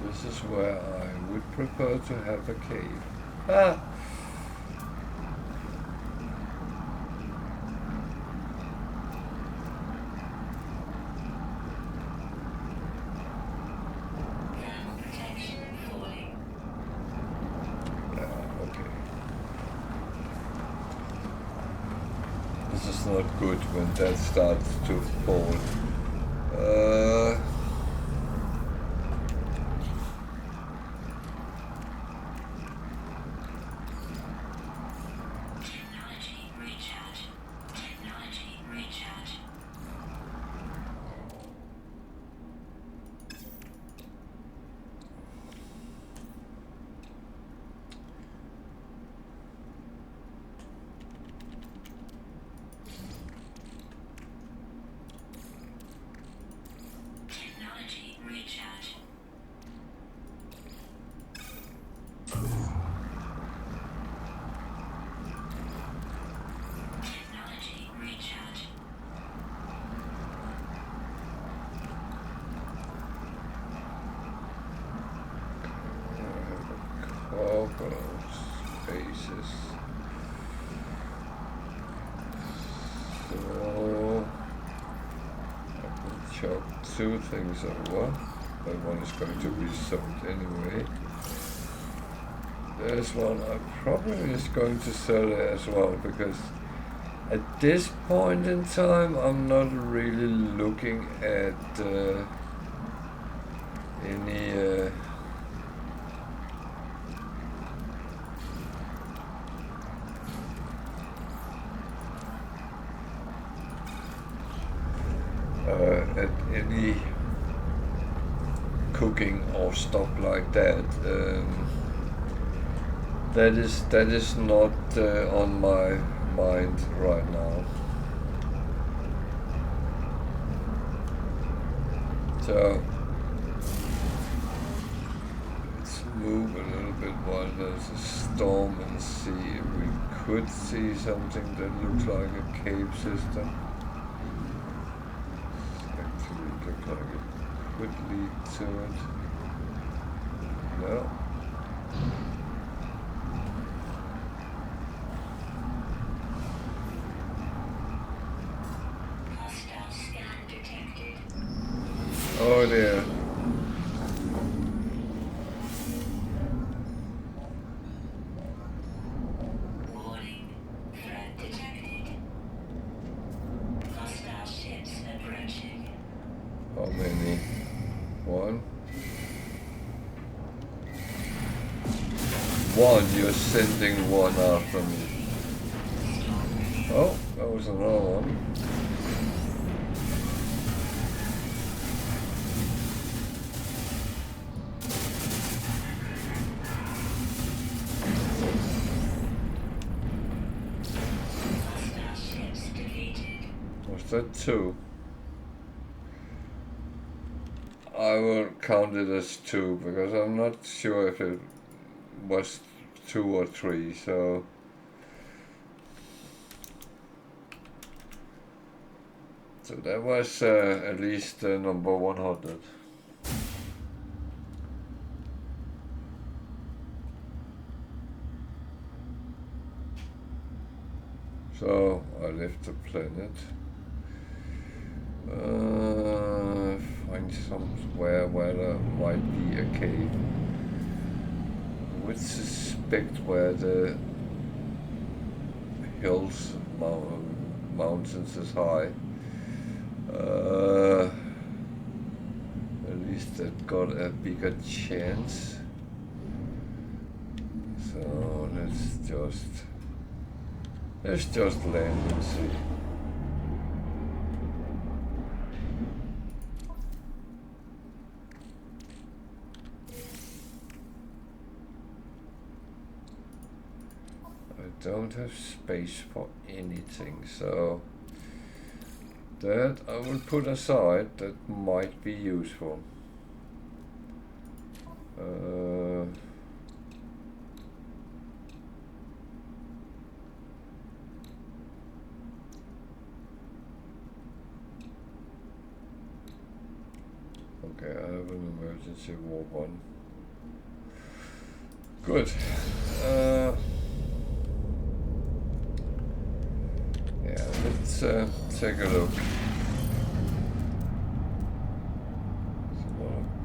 this is where I would prefer to have a cave. Ah! Not good when that starts to fall. Technology recharge. Technology recharge. Technology recharge. Technology recharge. Couple of spaces. So I can chop 2 things over, but one is going to be soaked anyway. There's one I probably is going to sell it as well, because at this point in time I'm not really looking at any at any cooking or stuff like that. That is not on my mind right now. So let's move a little bit while there's a storm and see if we could see something that looks like a cave system. Actually, it looks like it could lead to it. No. Hostile scan detected. Oh dear. Warning. Threat detected. Hostile ships approaching. How many? One. One, you're sending one after me. Oh, that was another one. Hostile ships defeated. Was that two? I will count it as two because I'm not sure if it was two or three, so that was at least number 100. So I left the planet. Find somewhere where there might be a cave. I would suspect where the hills, mountains is high. At least that got a bigger chance. So let's just land and see. I don't have space for anything, so that I will put aside. That might be useful. Okay, I have an emergency warp on. Good. Yeah, let's take a look.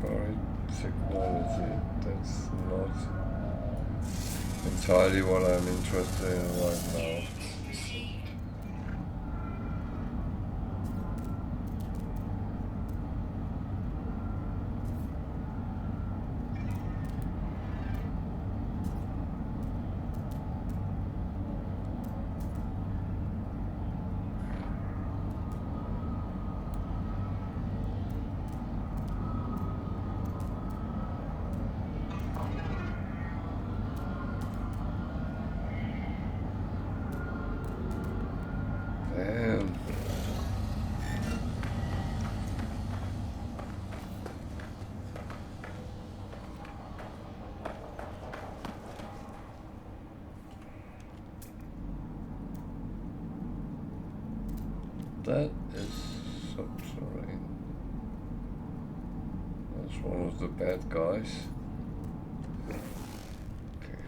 Buried technology. That's not entirely what I'm interested in right now. Received. Damn. That is subterranean. That's one of the bad guys. Okay.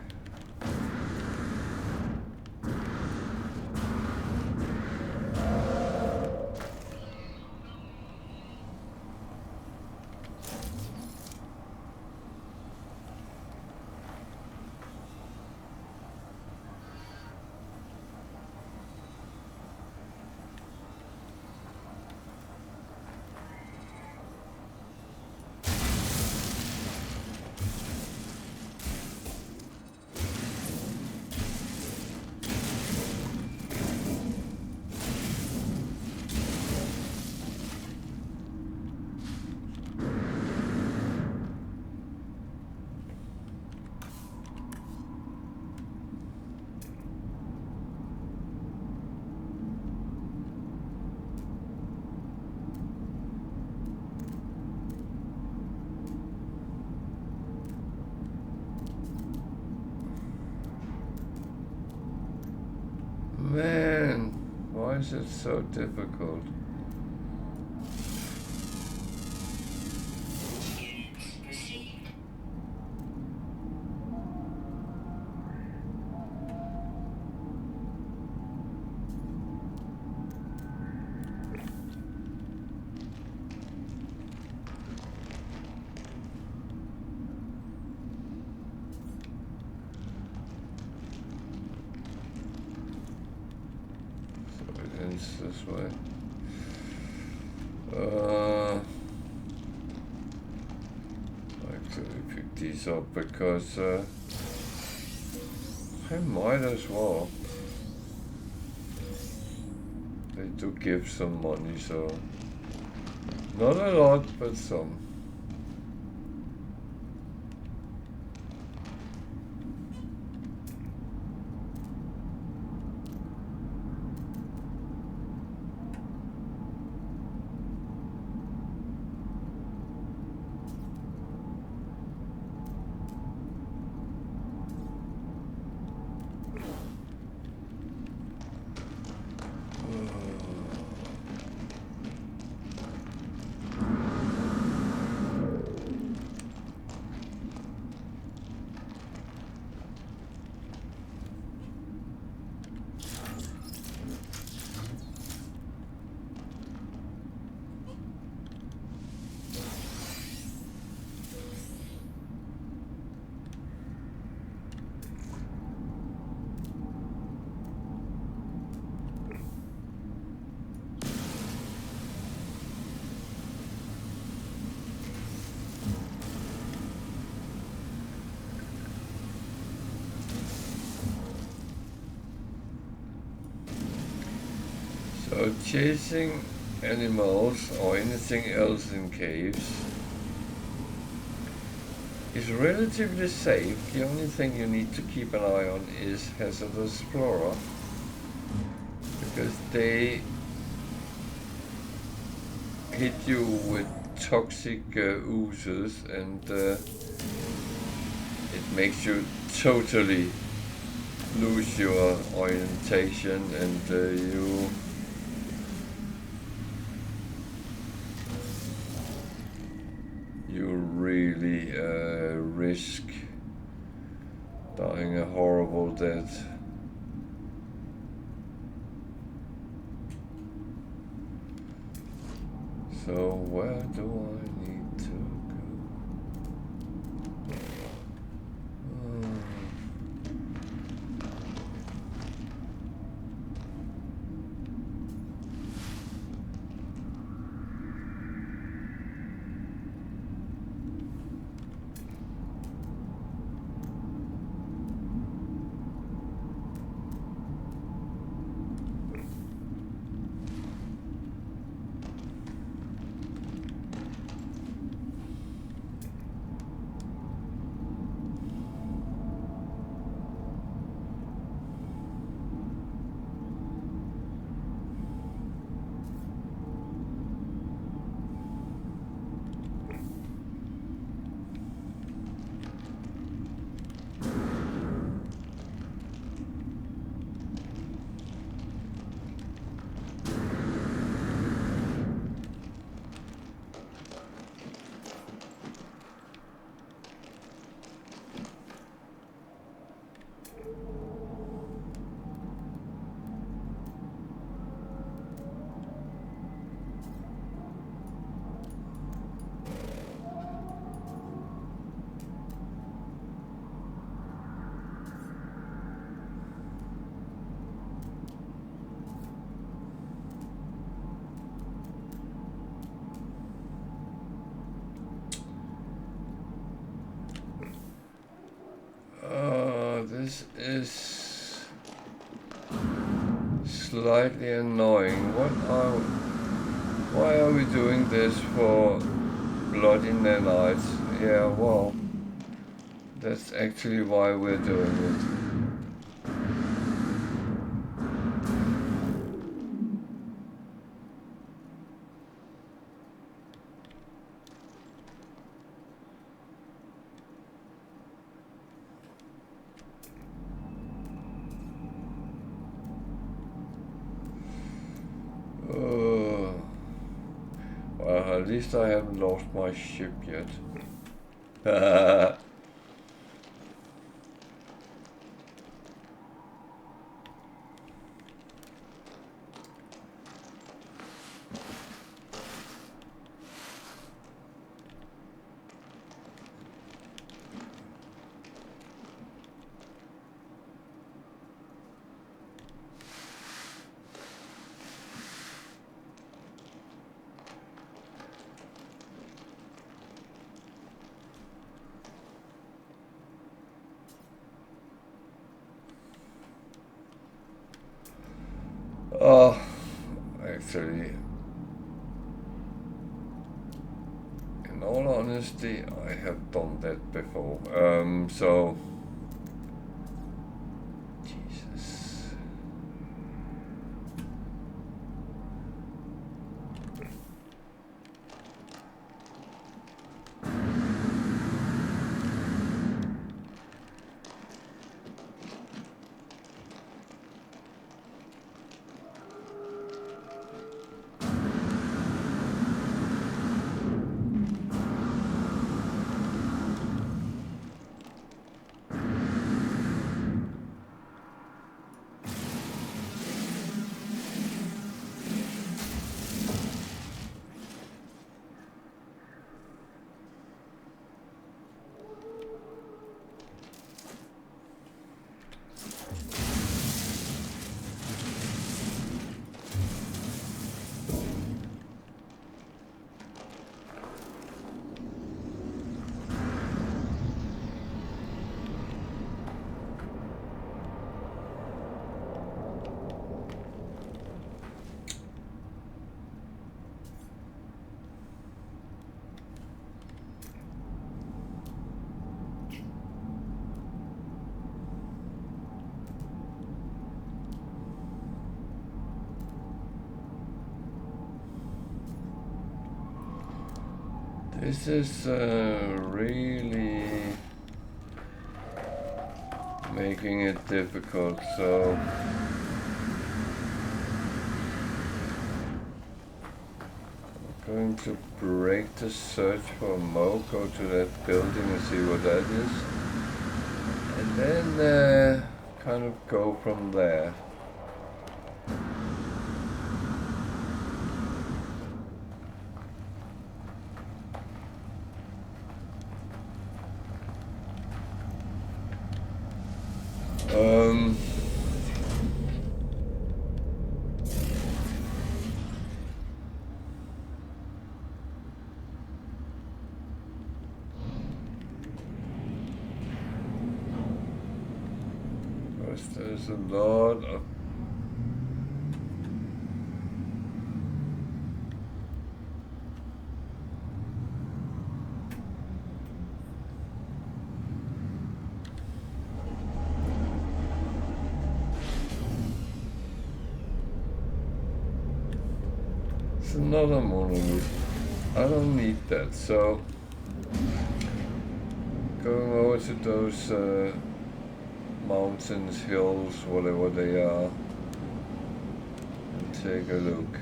is it so difficult? Units received. So it ends this way. Actually pick these up because I might as well. They do give some money, so not a lot, but some. So chasing animals or anything else in caves is relatively safe. The only thing you need to keep an eye on is hazardous flora, because they hit you with toxic oozes, and it makes you totally lose your orientation, and you really risk dying a horrible death. So where do I need to go? This is slightly annoying. Why are we doing this for bloody nanites? Yeah, well, that's actually why we're doing it. Well, at least I haven't lost my ship yet. Oh, actually, in all honesty, I have done that before. So, Jesus. This is really making it difficult, so I'm going to break the search for Mo, go to that building and see what that is, and then kind of go from there. There's a lot of it's another monolith. I don't need that, so going over to those mountains, hills, whatever they are, and take a look.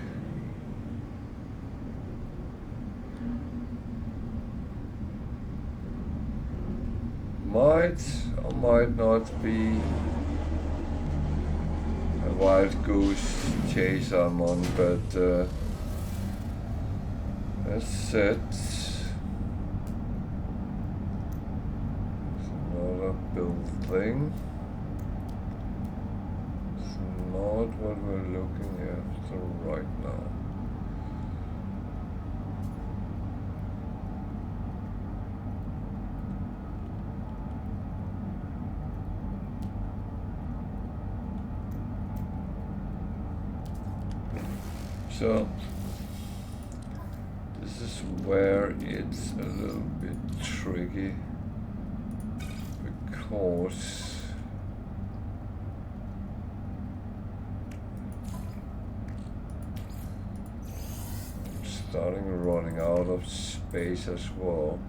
Might or might not be a wild goose chase I'm on, but that's it. It's another building. Not what we're looking after right now. So this is where it's a little bit tricky, because starting running out of space as well.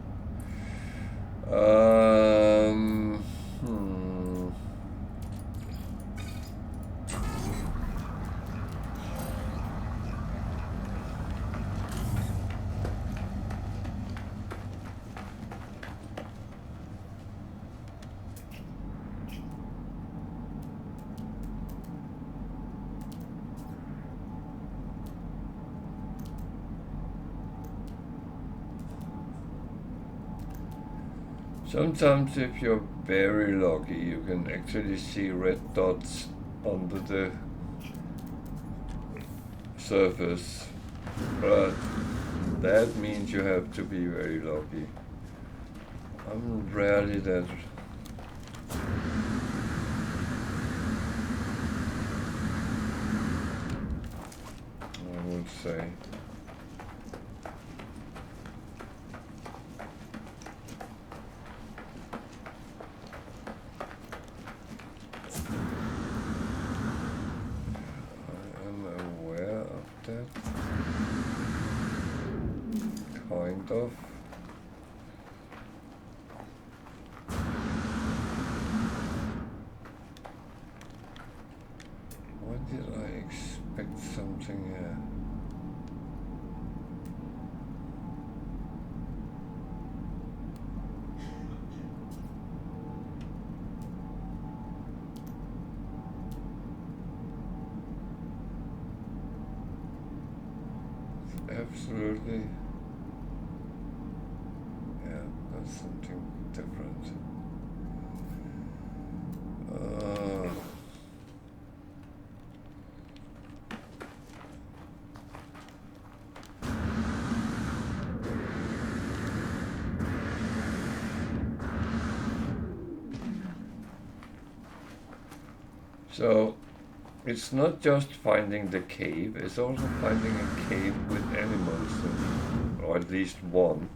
Sometimes if you're very lucky, you can actually see red dots under the surface, but that means you have to be very lucky. I'm rarely that. I would say. I am aware of that. Kind of. Why did I expect something here? Absolutely. Yeah, that's something different. So it's not just finding the cave, it's also finding a cave with animals, or at least one.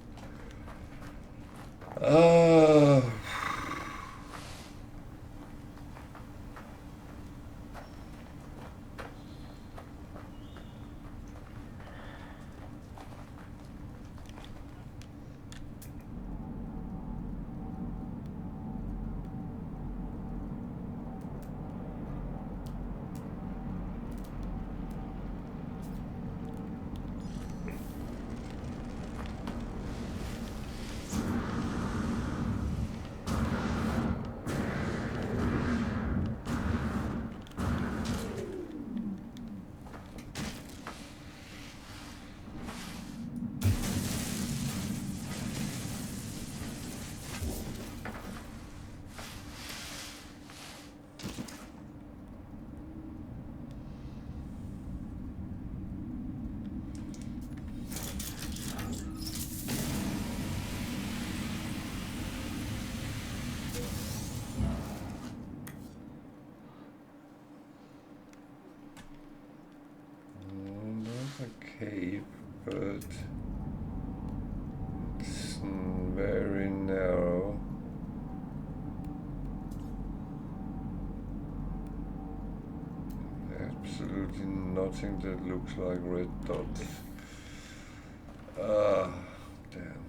There's a cave, but it's very narrow. Absolutely nothing that looks like red dots. Damn.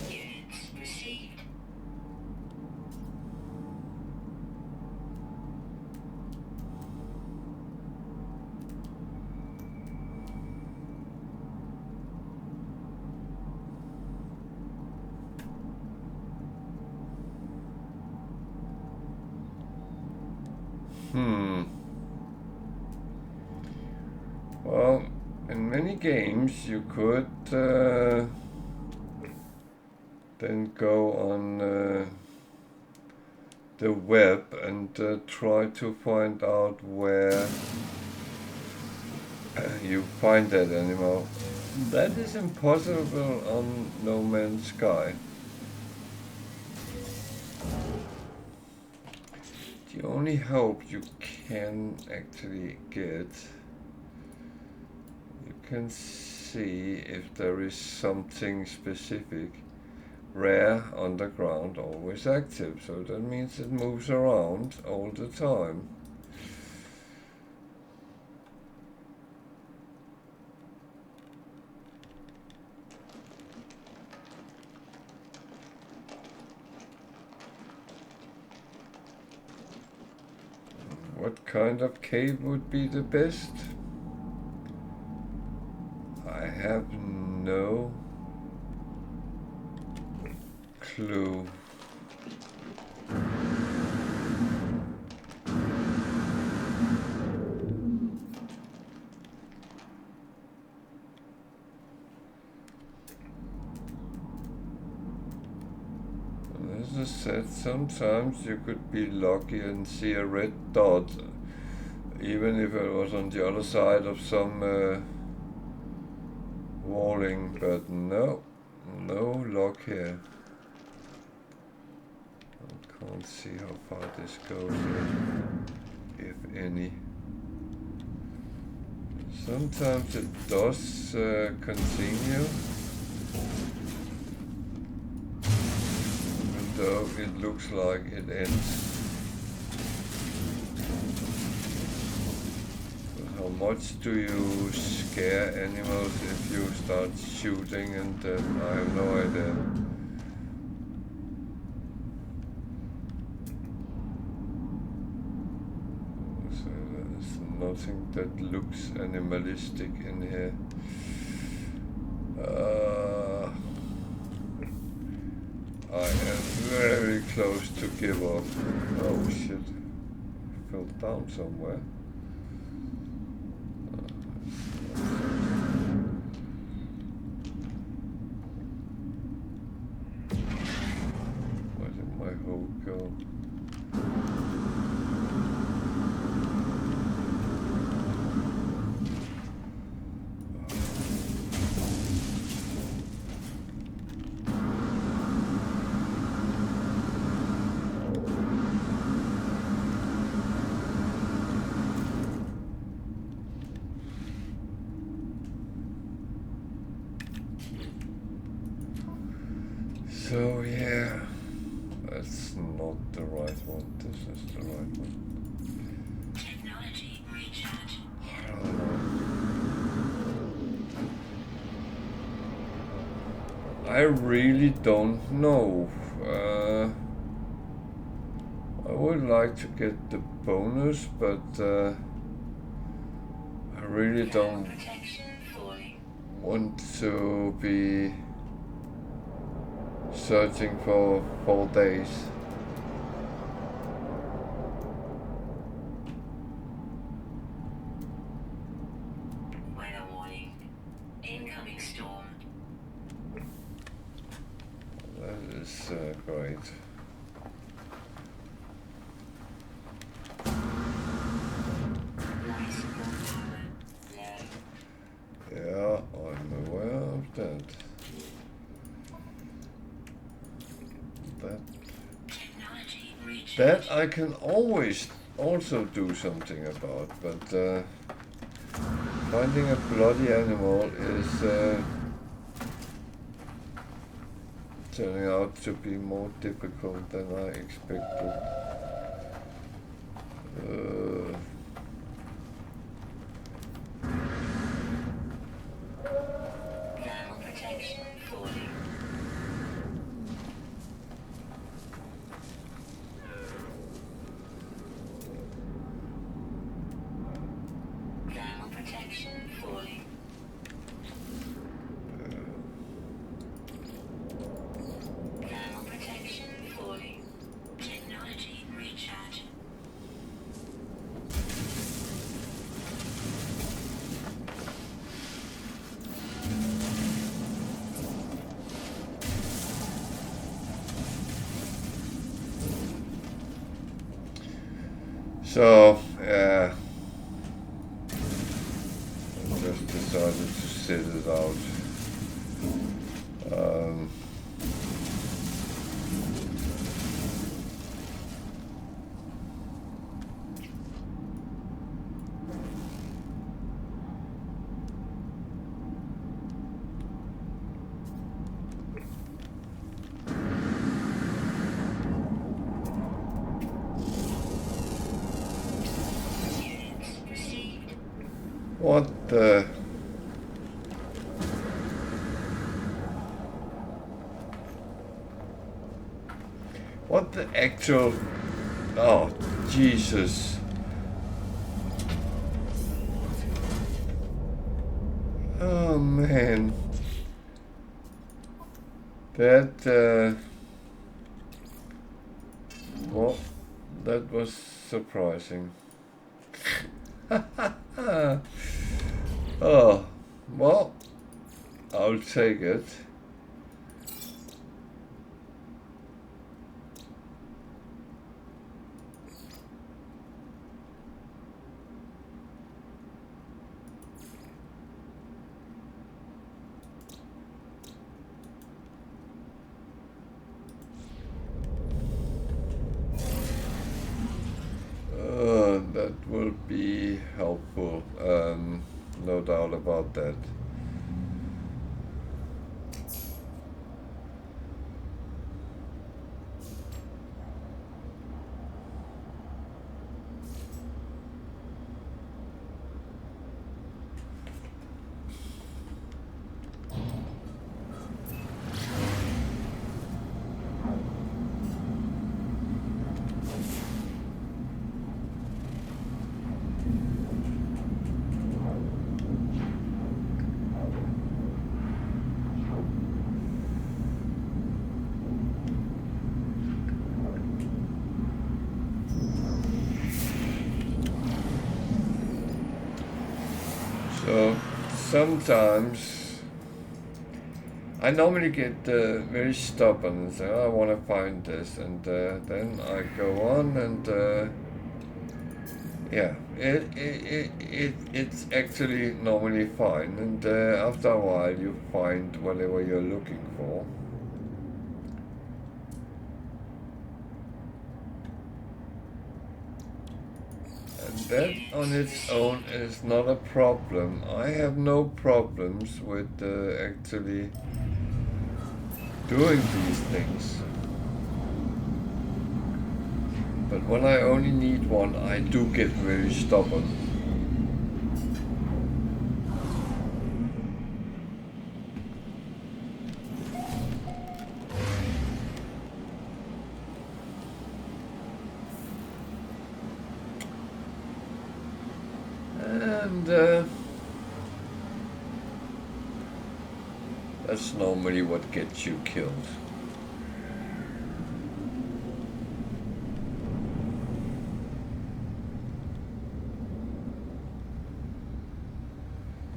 Units received. Well, in many games you could then go on the web and try to find out where you find that animal. That is impossible on No Man's Sky. The only hope you can actually get, you can see if there is something specific. Rare, underground, always active, so that means it moves around all the time. What kind of cave would be the best? I have no clue. As I said, sometimes you could be lucky and see a red dot, even if it was on the other side of some walling, but no luck here. I can't see how far this goes yet, if any. Sometimes it does continue, even though it looks like it ends. How much do you scare animals if you start shooting and I have no idea. So there's nothing that looks animalistic in here. I am very close to give up. Oh shit, I fell down somewhere. Where did my hole go? So yeah, that's not the right one. This is the right one. Technology recharge. I really don't know. I would like to get the bonus, but I really don't want to be searching for 4 days. Weather warning. Incoming storm. That is great. Light support power low. Yeah, I'm aware of that. Technology recharge. That I can always also do something about, but finding a bloody animal is turning out to be more difficult than I expected. Thermal protection falling. Thermal protection falling. Thermal protection falling. Technology recharge. So, yeah, I just decided to sit it out. Units received. What the? What the actual? Oh, Jesus. Oh man. That, well, that was surprising. Oh, well, I'll take it. That will be helpful, no doubt about that. So sometimes I normally get very stubborn and say, oh, I want to find this, and then I go on and yeah, it's actually normally fine, and after a while you find whatever you're looking for. And that on its own is not a problem. I have no problems with actually doing these things. But when I only need one, I do get very stubborn. And that's normally what gets you killed.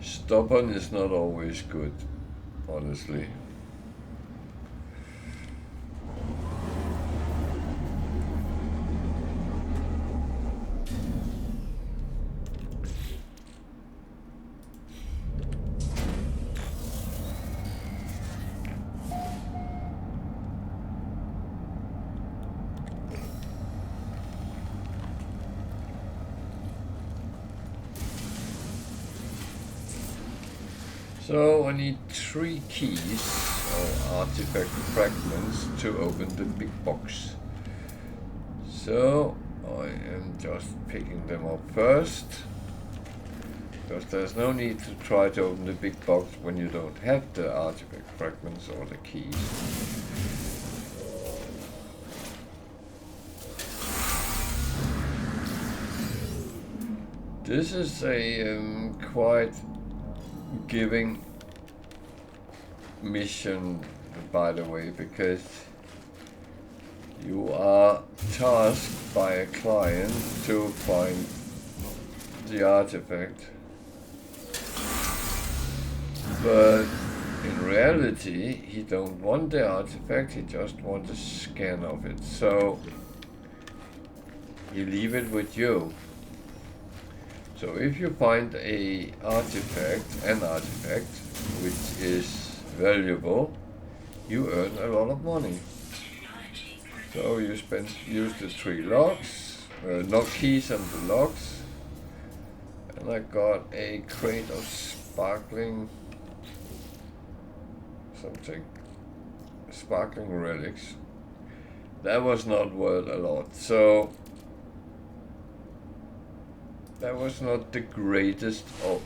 Stubborn is not always good, honestly. So I need 3 keys or artifact fragments to open the big box. So I am just picking them up first, because there's no need to try to open the big box when you don't have the artifact fragments or the keys. This is a quite giving mission, by the way, because you are tasked by a client to find the artifact, but in reality he don't want the artifact, he just wants a scan of it, so you leave it with you. So if you find an artifact which is valuable, you earn a lot of money. So you use the 3 locks, lock keys and the locks, and I got a crate of sparkling relics. That was not worth a lot, so that was not the greatest of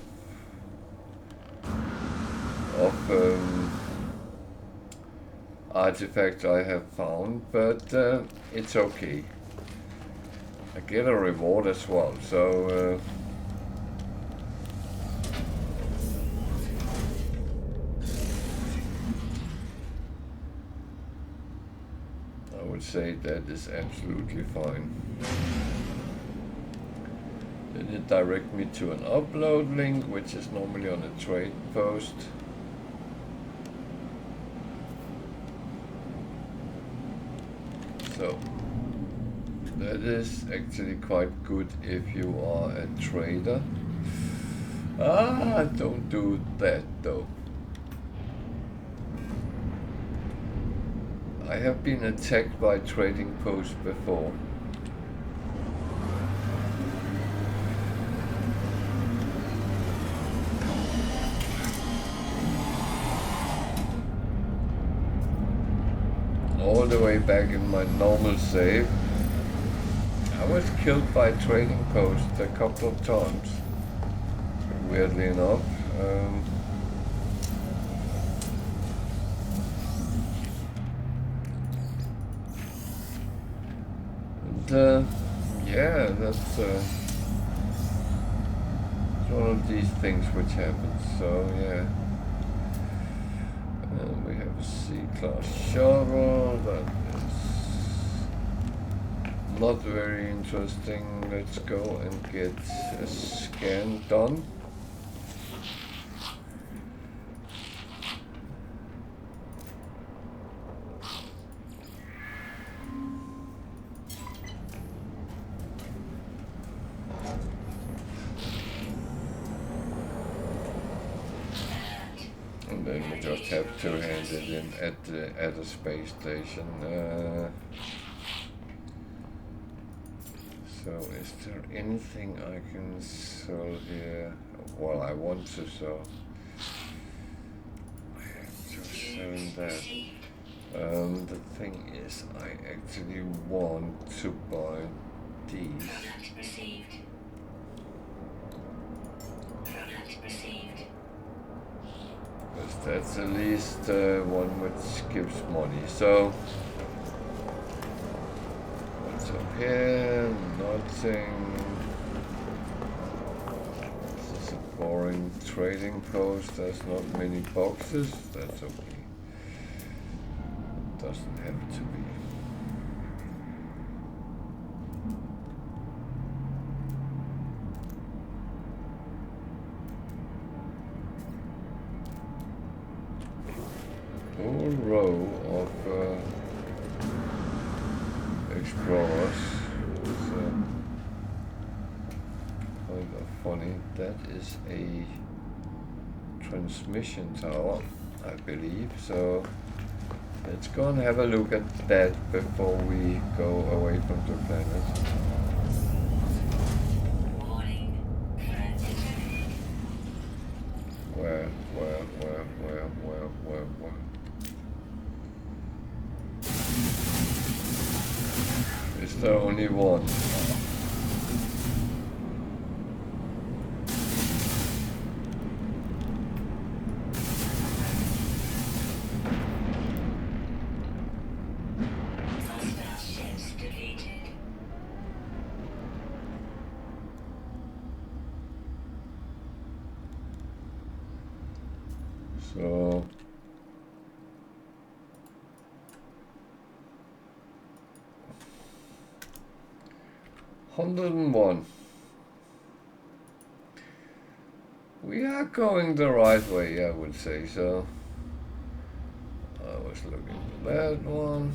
artifacts I have found, but it's okay. I get a reward as well, so I would say that is absolutely fine. Then it directs me to an upload link, which is normally on a trade post. So that is actually quite good if you are a trader. Don't do that though. I have been attacked by trading posts before. All the way back in my normal save, I was killed by trading posts a couple of times, weirdly enough. Yeah, that's one of these things which happens, so yeah. We have a C-class shovel, that is not very interesting. Let's go and get a scan done. And then we just have to hand it in at a space station. So is there anything I can sell here? Well, I want to sell. I have to sell that. The thing is, I actually want to buy these. Product received. Product received. Because that's at least one which gives money. So what's up here? Nothing. This is a boring trading post. There's not many boxes. That's okay. Doesn't have to be. Whole row of explorers. It's kind of funny. That is a transmission tower, I believe. So let's go and have a look at that before we go away from the planet. Warning. Threat detected. Where? Is there only one? Hostile ships deleted. So 101. We are going the right way, I would say so. I was looking for that one.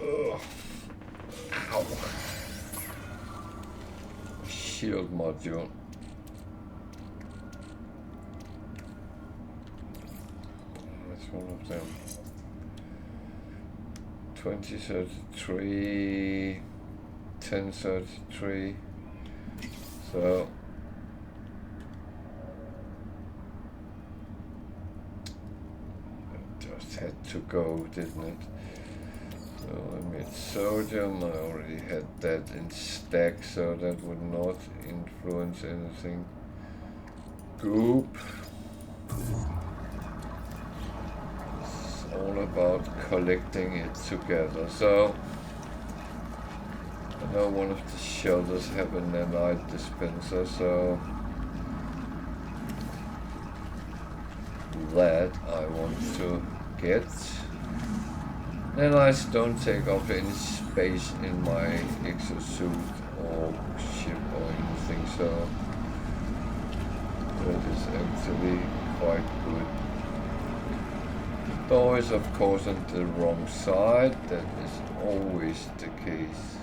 Ugh. Ow. Shield module. That's one of them. 2033, 1033. So it just had to go, didn't it? So I made sodium. I already had that in stack, so that would not influence anything. Goop. It's all about collecting it together. So I know one of the shelters have an unedited dispenser, so that I want to get. Then I don't take up any space in my exosuit or ship or anything, so that is actually quite good. The door is of course on the wrong side, that is always the case.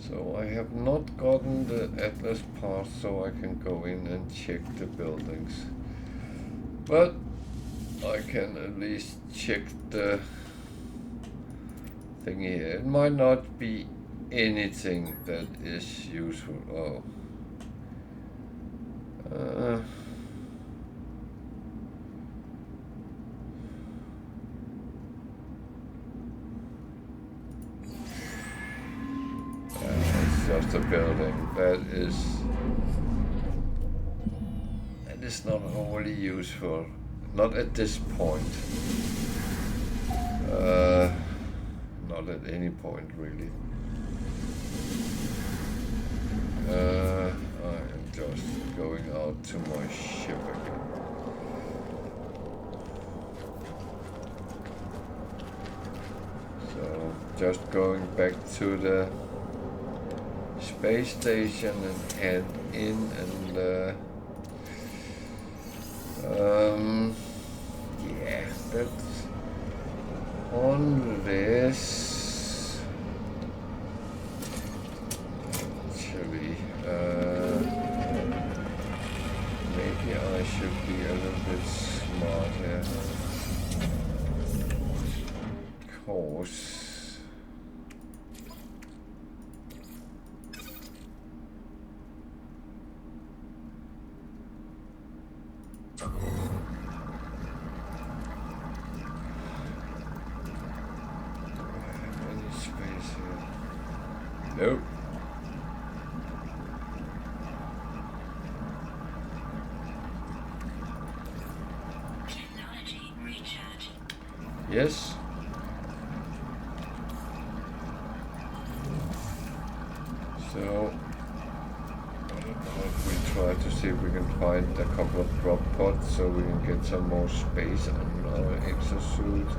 So I have not gotten the Atlas pass, so I can go in and check the buildings. But I can at least check the thing here. It might not be anything that is useful. Oh. It's just a building. That is not overly useful. Not at this point. Not at any point really. I am just going out to my ship again. So just going back to the space station and head in and yeah, that's on this. Actually, maybe I should be a little bit smarter. Course. Nope. Technology recharge. Yes. So we try to see if we can find a couple of drop pods so we can get some more space on our exosuit.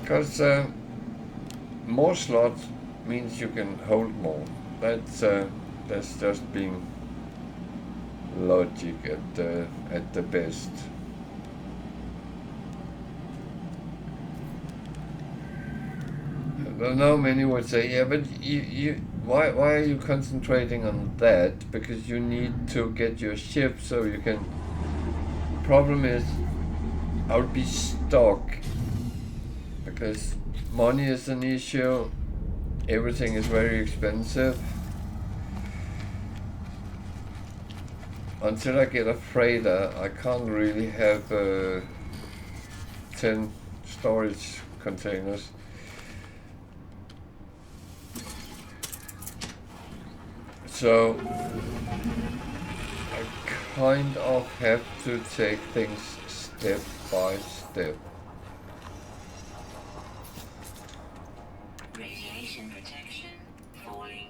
Because more slots means you can hold more. That's just being logic at the best. I know many would say, yeah, but why are you concentrating on that? Because you need to get your ship so you can. Problem is, I would be stuck. Because money is an issue, everything is very expensive. Until I get a freighter, I can't really have 10 storage containers. So I kind of have to take things step by step. Radiation protection falling.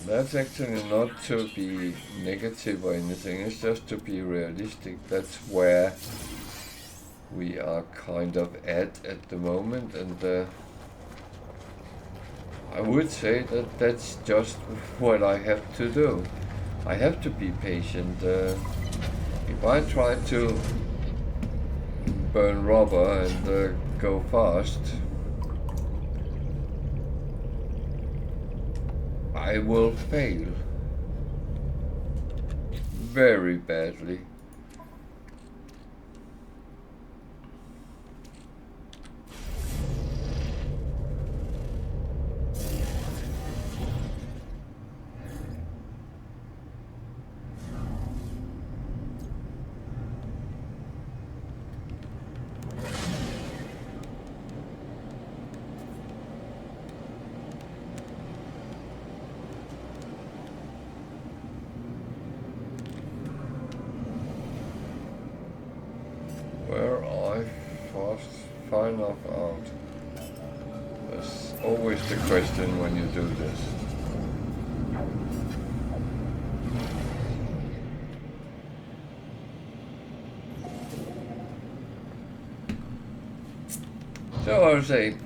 That's actually not to be negative or anything, it's just to be realistic. That's where we are kind of at the moment, and I would say that that's just what I have to do. I have to be patient. If I try to burn rubber and go fast, I will fail very badly. Where I far enough out? That's always the question when you do this. So I would say,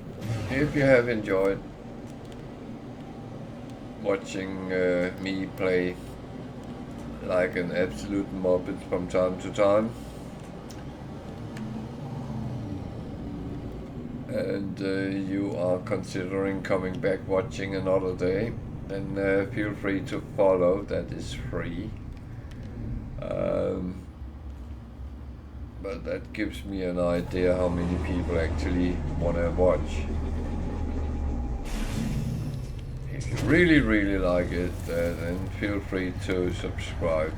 if you have enjoyed watching me play like an absolute muppet from time to time, and you are considering coming back watching another day, then feel free to follow. That is free. But that gives me an idea how many people actually want to watch. If you really like it, then feel free to subscribe.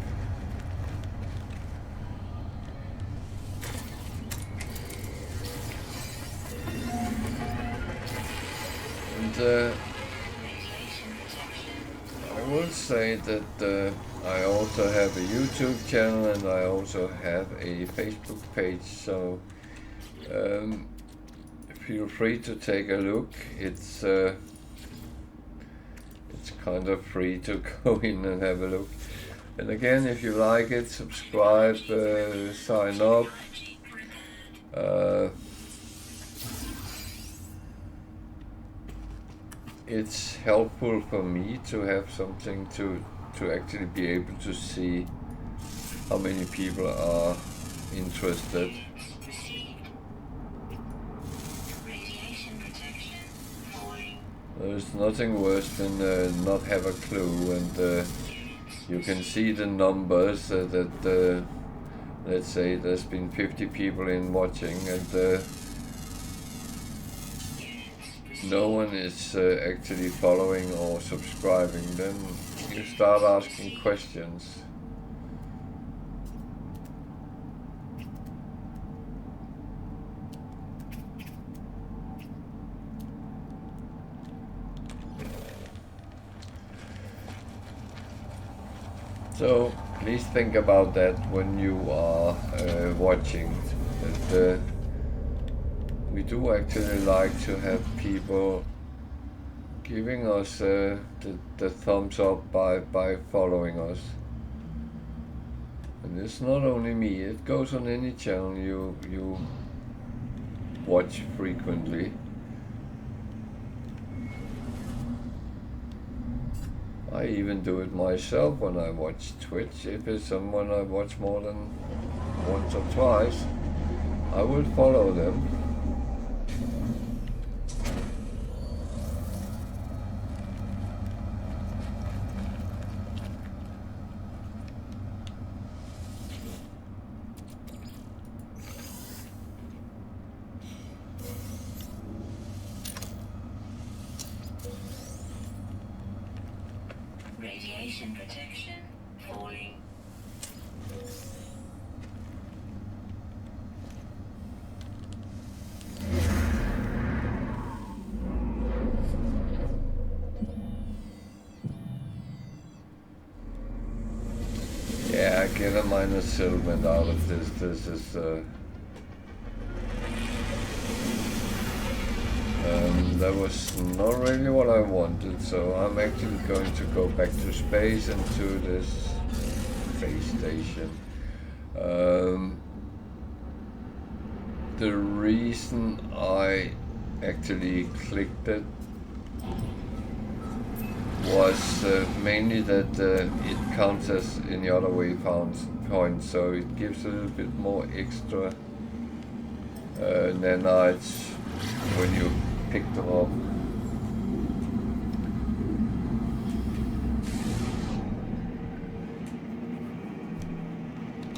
And I will say that I also have a YouTube channel and I also have a Facebook page, so feel free to take a look. It's kind of free to go in and have a look. And again, if you like it, subscribe, sign up. It's helpful for me to have something to actually be able to see how many people are interested. There's nothing worse than not have a clue, and you can see the numbers that let's say there's been 50 people in watching, and no one is actually following or subscribing. Then you start asking questions. So please think about that when you are watching. That we do actually like to have people giving us the thumbs up by following us. And it's not only me, it goes on any channel you watch frequently. I even do it myself when I watch Twitch. If it's someone I watch more than once or twice, I will follow them. Radiation protection falling. minor settlement out of this. This is that was not really what I wanted, so I'm actually going to go back to space and to this space station. The reason I actually clicked it was mainly that it counts as any other waypoint, so it gives a little bit more extra nanites when you pick them up.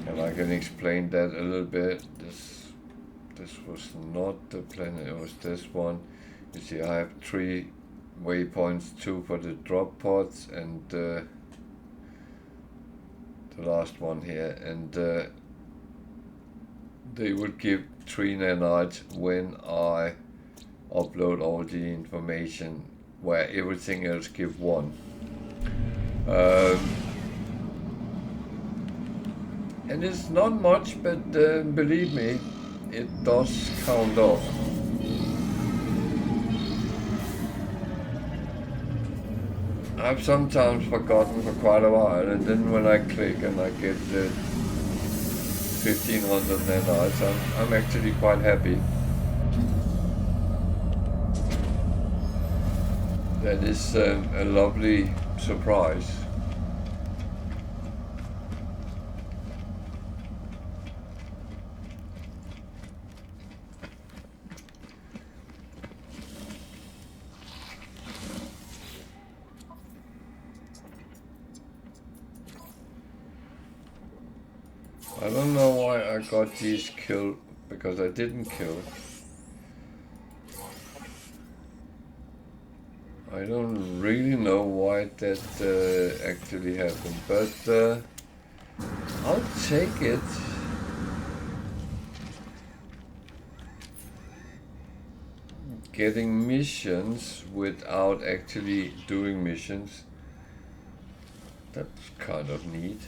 And I can explain that a little bit. This was not the planet, it was this one. You see I have 3 waypoints, 2 for the drop pods and the last one here, and they would give 3 nanites when I upload all the information, where everything else give 1. And it's not much, but believe me, it does count off. I've sometimes forgotten for quite a while, and then when I click and I get the 1500 nanites, I'm actually quite happy. That is a lovely surprise. I don't know why I got these killed, because I didn't kill. I don't really know why that actually happened, but I'll take it. Getting missions without actually doing missions, that's kind of neat.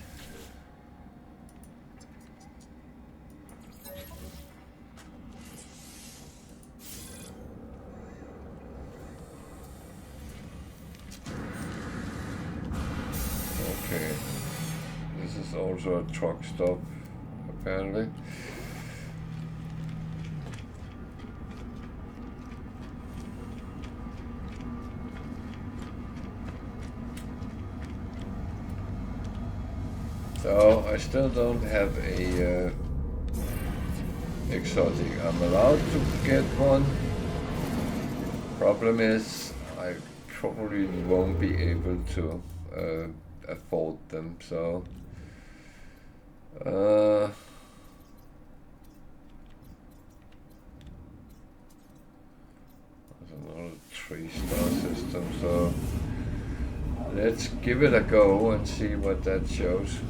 Okay, this is also a truck stop, apparently. So I still don't have a exotic. I'm allowed to get one. Problem is, I probably won't be able to afford them, so there's another 3-star system, so let's give it a go and see what that shows.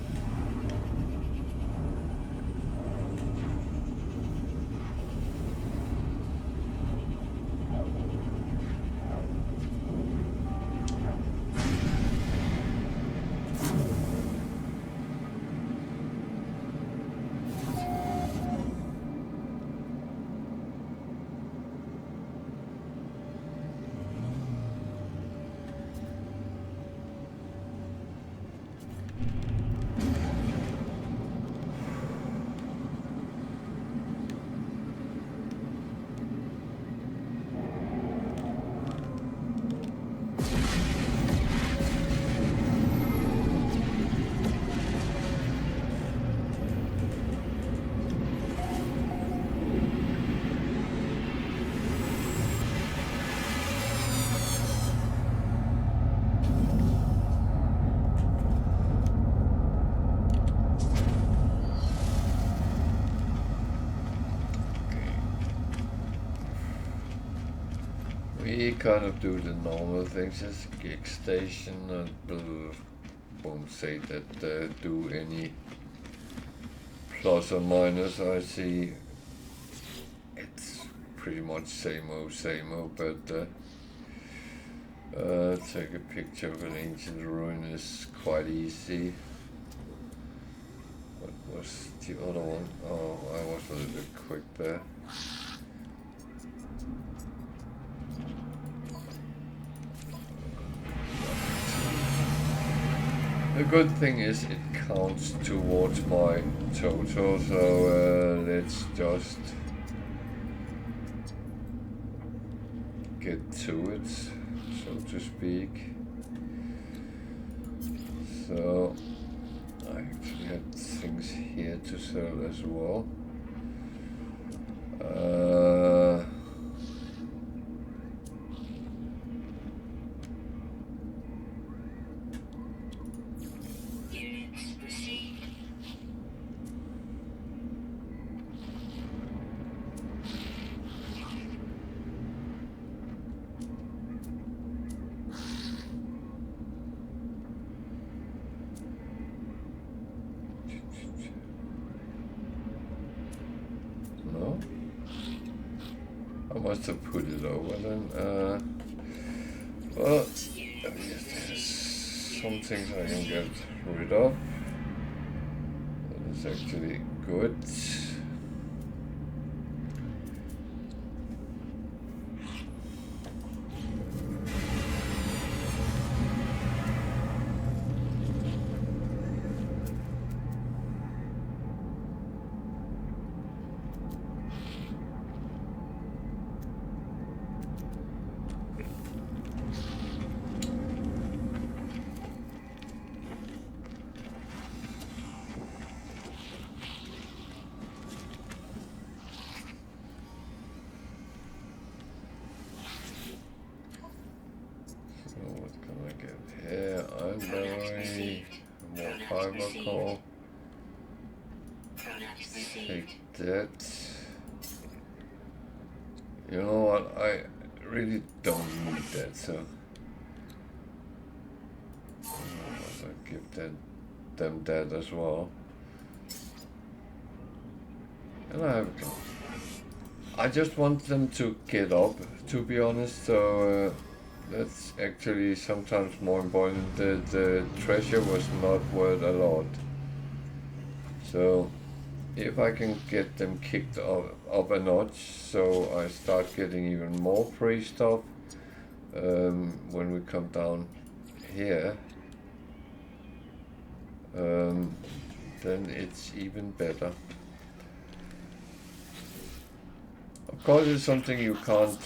We kind of do the normal things, just gig station and won't say that do any plus or minus. I see it's pretty much same old, but take a picture of an ancient ruin is quite easy. What was the other one? Oh, I was a little bit quick there. The good thing is it counts towards my total, so let's just get to it, so to speak. So I actually had things here to sell as well. Units received. No? I must have put it over then. Well, there's some things I can get rid of. That is actually good. More fiber core. Take that. You know what? I really don't need that, so I'll give them that as well. And I just want them to get up, to be honest. So. That's actually sometimes more important. The treasure was not worth a lot. So if I can get them kicked up a notch, so I start getting even more free stuff when we come down here, then it's even better. Of course, it's something you can't.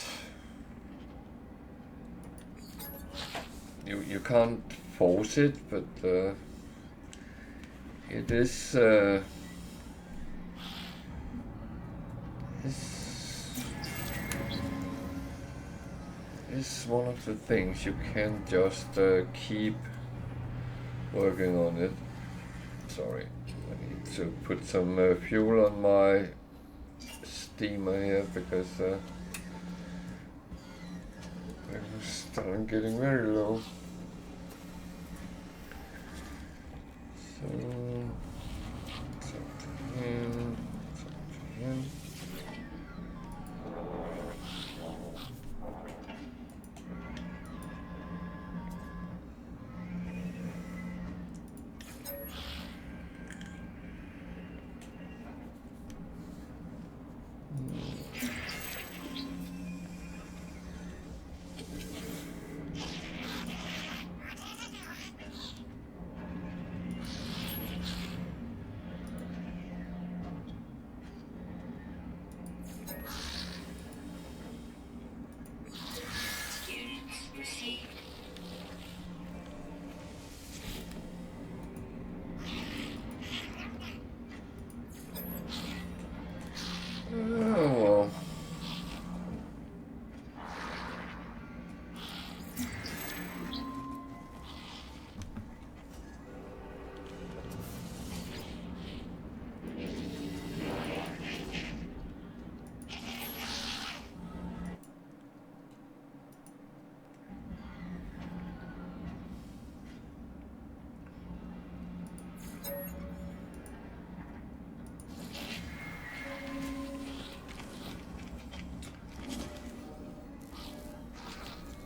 You can't force it, but it is it's one of the things you can't just keep working on it. Sorry, I need to put some fuel on my steamer here because it's starting getting very low. So, something here.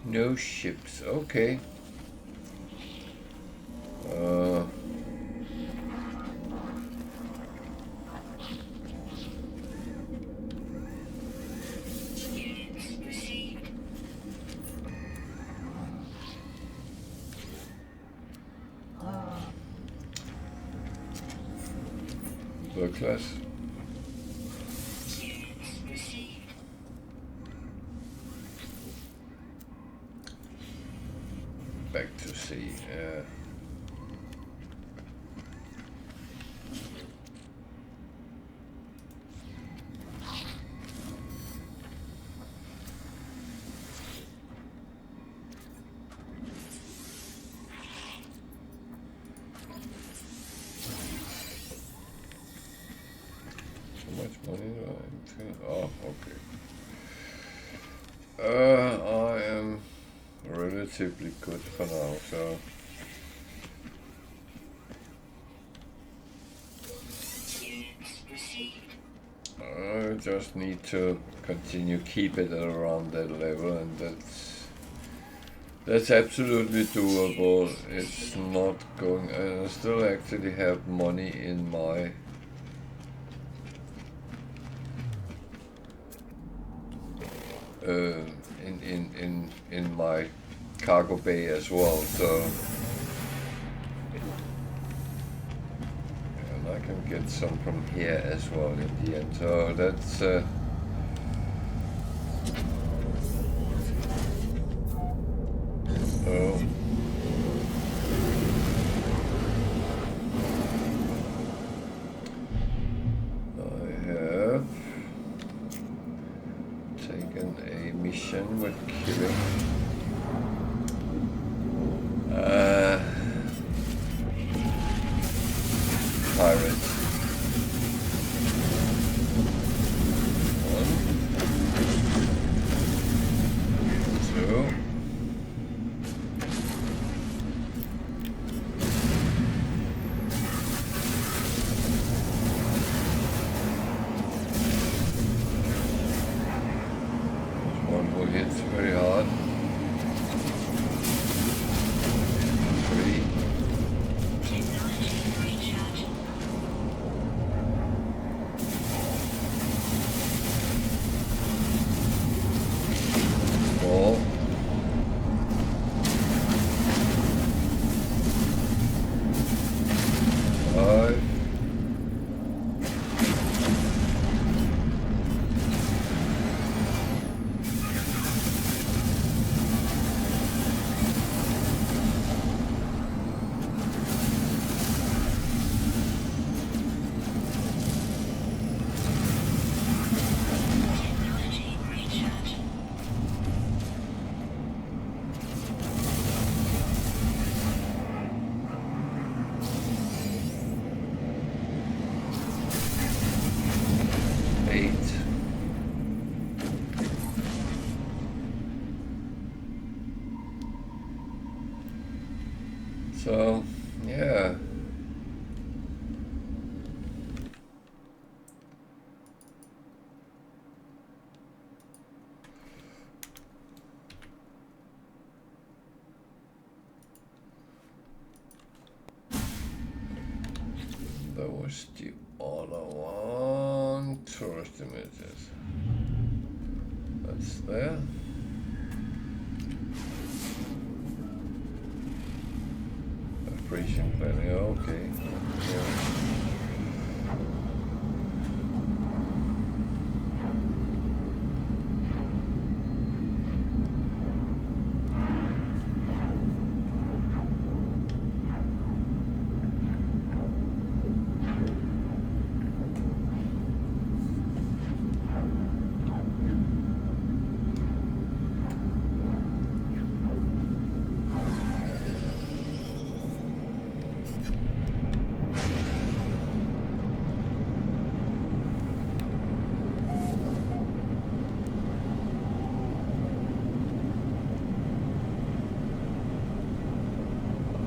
No ships, okay. another class. Units received. Back to sea, yeah. How much money do I have? Oh, okay. I am relatively good for now, so Units received. I just need to continue keep it around that level, and that's absolutely doable. It's not going. I still actually have money in my in my cargo bay as well. So, and I can get some from here as well in the end. So that's. Oh. I have taken a mission with killing pirates. One, two. One who hits very hard. Three. Technology recharge. Four. Five. Technology recharge. 8. So, yeah. That was the other one. Tourist images. That's there. Operation planning. Okay. Yeah.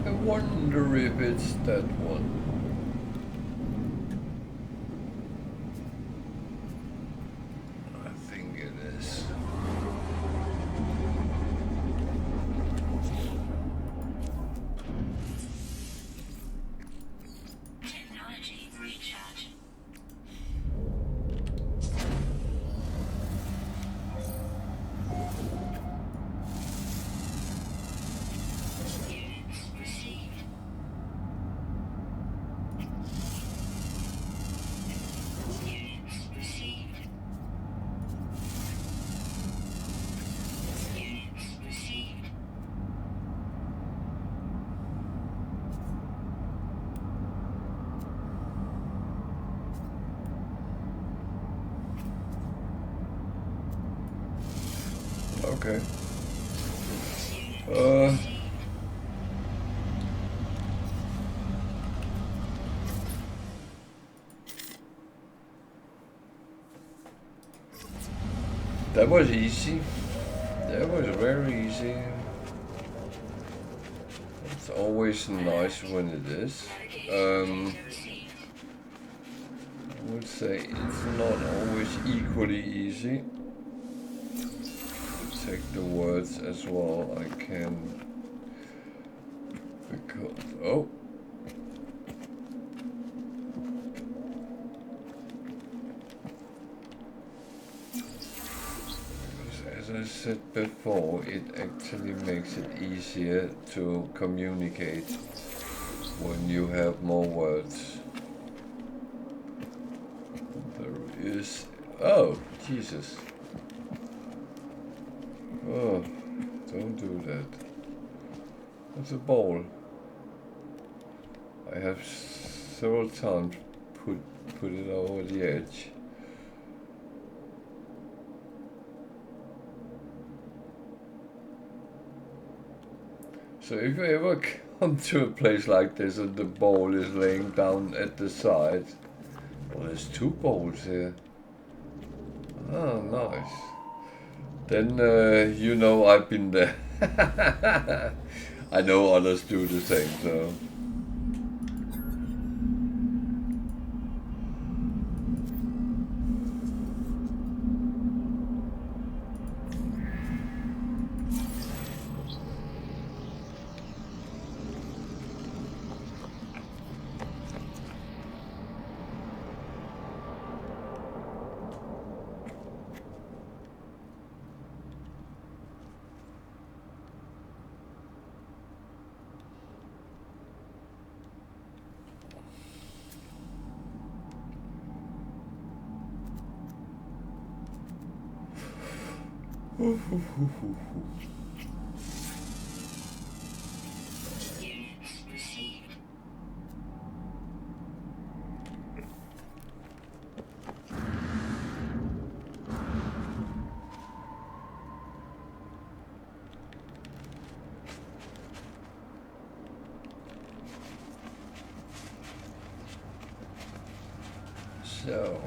I wonder if it's that one. I think it is. Technology recharge. Units received. Okay. That was easy. That was very easy. It's always nice when it is. I would say it's not always equally easy. Take the words as well. I can, because as I said before, it actually makes it easier to communicate when you have more words. There is... Oh, Jesus. Oh, don't do that. That's a ball. I have several times put it over the edge. So if you ever come to a place like this and the ball is laying down at the side, well, there's two balls here. Oh, nice. Then you know I've been there. I know others do the same, so. Units received. So.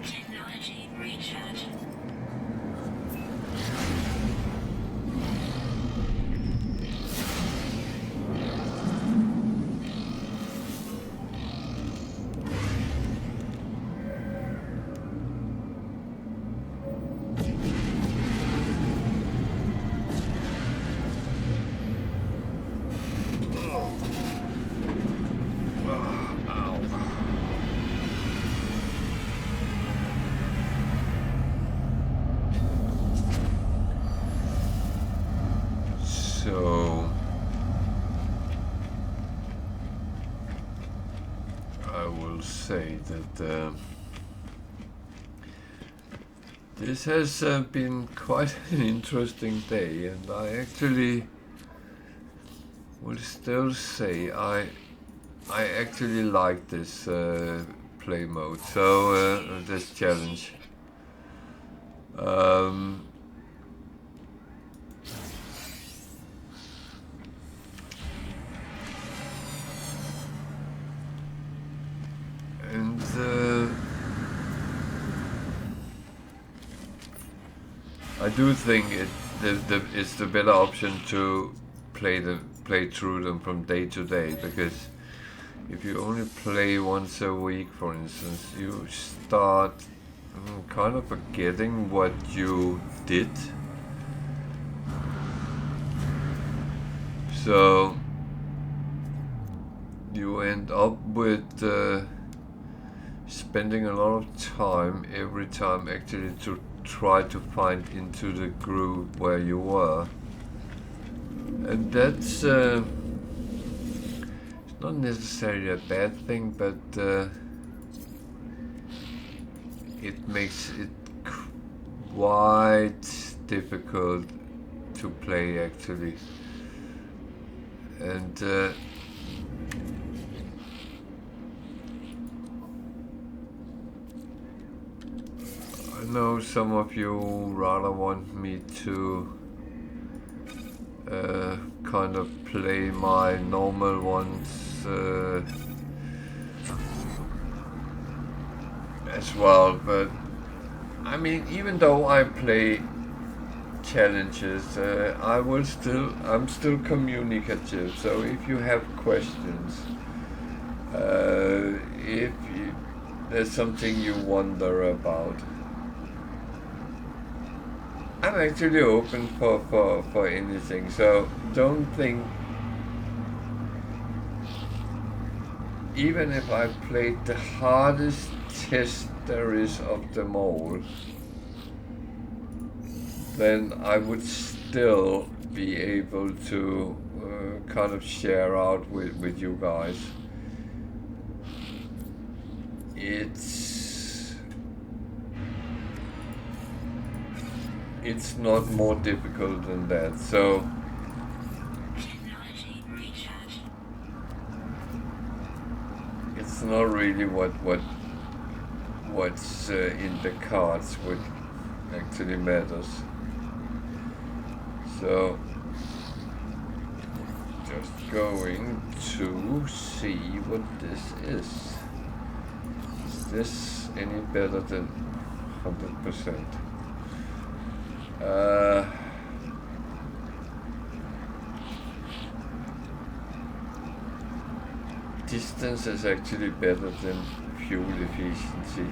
Technology recharge. So I will say that this has been quite an interesting day, and I actually will still say I actually like this play mode, so this challenge. And I do think it's the better option to play through them from day to day, because if you only play once a week, for instance, you start kind of forgetting what you did. So you end up with spending a lot of time every time actually to try to find into the groove where you were. And that's not necessarily a bad thing, but it makes it quite difficult to play actually. And I know some of you rather want me to kind of play my normal ones as well, but I mean, even though I play challenges, I'm still communicative. So if you have questions, if there's something you wonder about, I'm actually open for anything. So don't think, even if I played the hardest test there is of them all, then I would still be able to kind of share out with you guys. It's not more difficult than that. So it's not really what's in the cards what actually matters. So just going to see what this is. Is this any better than 100%? Distance is actually better than fuel efficiency,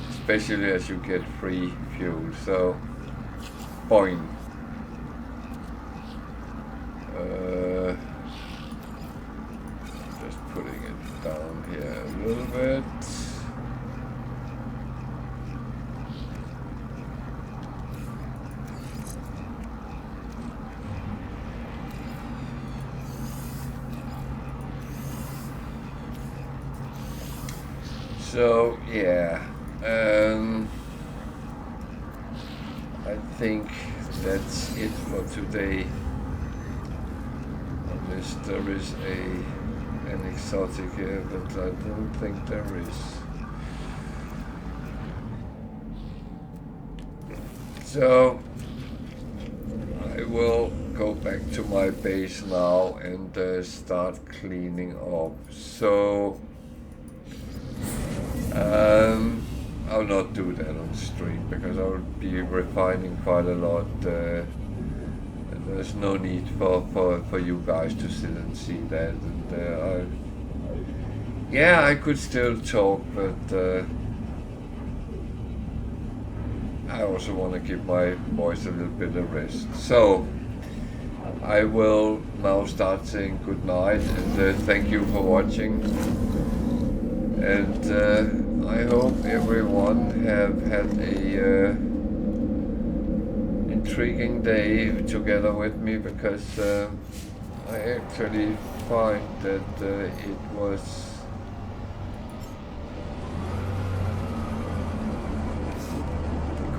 especially as you get free fuel. So, boing. Just putting it down here a little bit. So yeah, I think that's it for today. Unless there is an exotic here, but I don't think there is. So I will go back to my base now and start cleaning up. So I'll not do that on stream because I'll be refining quite a lot. And there's no need for you guys to sit and see that. And yeah, I could still talk, but I also want to give my voice a little bit of rest. So I will now start saying good night and thank you for watching. And I hope everyone have had a intriguing day together with me, because I actually find that it was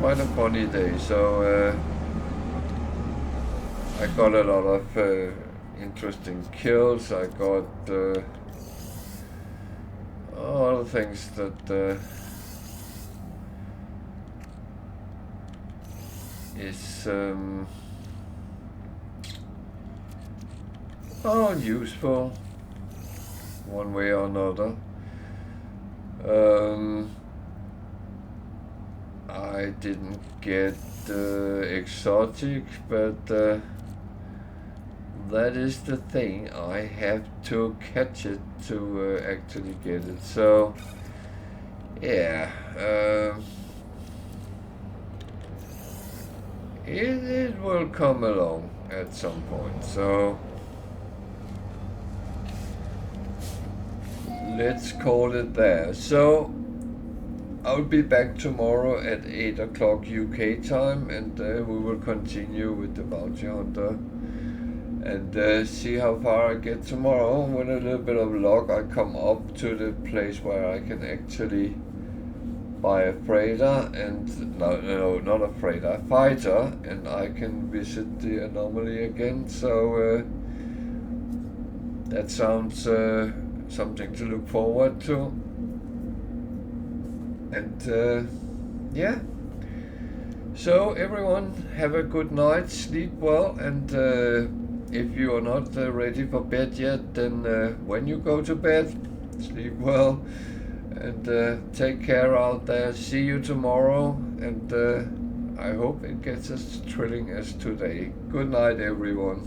quite a funny day. So I got a lot of interesting kills. I got all the things that is useful one way or another. I didn't get exotic, but that is the thing. I have to catch it to actually get it. So, yeah. It will come along at some point. So, let's call it there. So, I'll be back tomorrow at 8 o'clock UK time, and we will continue with the Bounty Hunter and see how far I get tomorrow. With a little bit of luck, I come up to the place where I can actually buy a freighter, and no, not a freighter, a fighter, and I can visit the anomaly again. So that sounds something to look forward to. And yeah, so everyone, have a good night, sleep well, and if you are not ready for bed yet, then when you go to bed, sleep well, and take care out there. See you tomorrow, and I hope it gets as thrilling as today. Good night, everyone.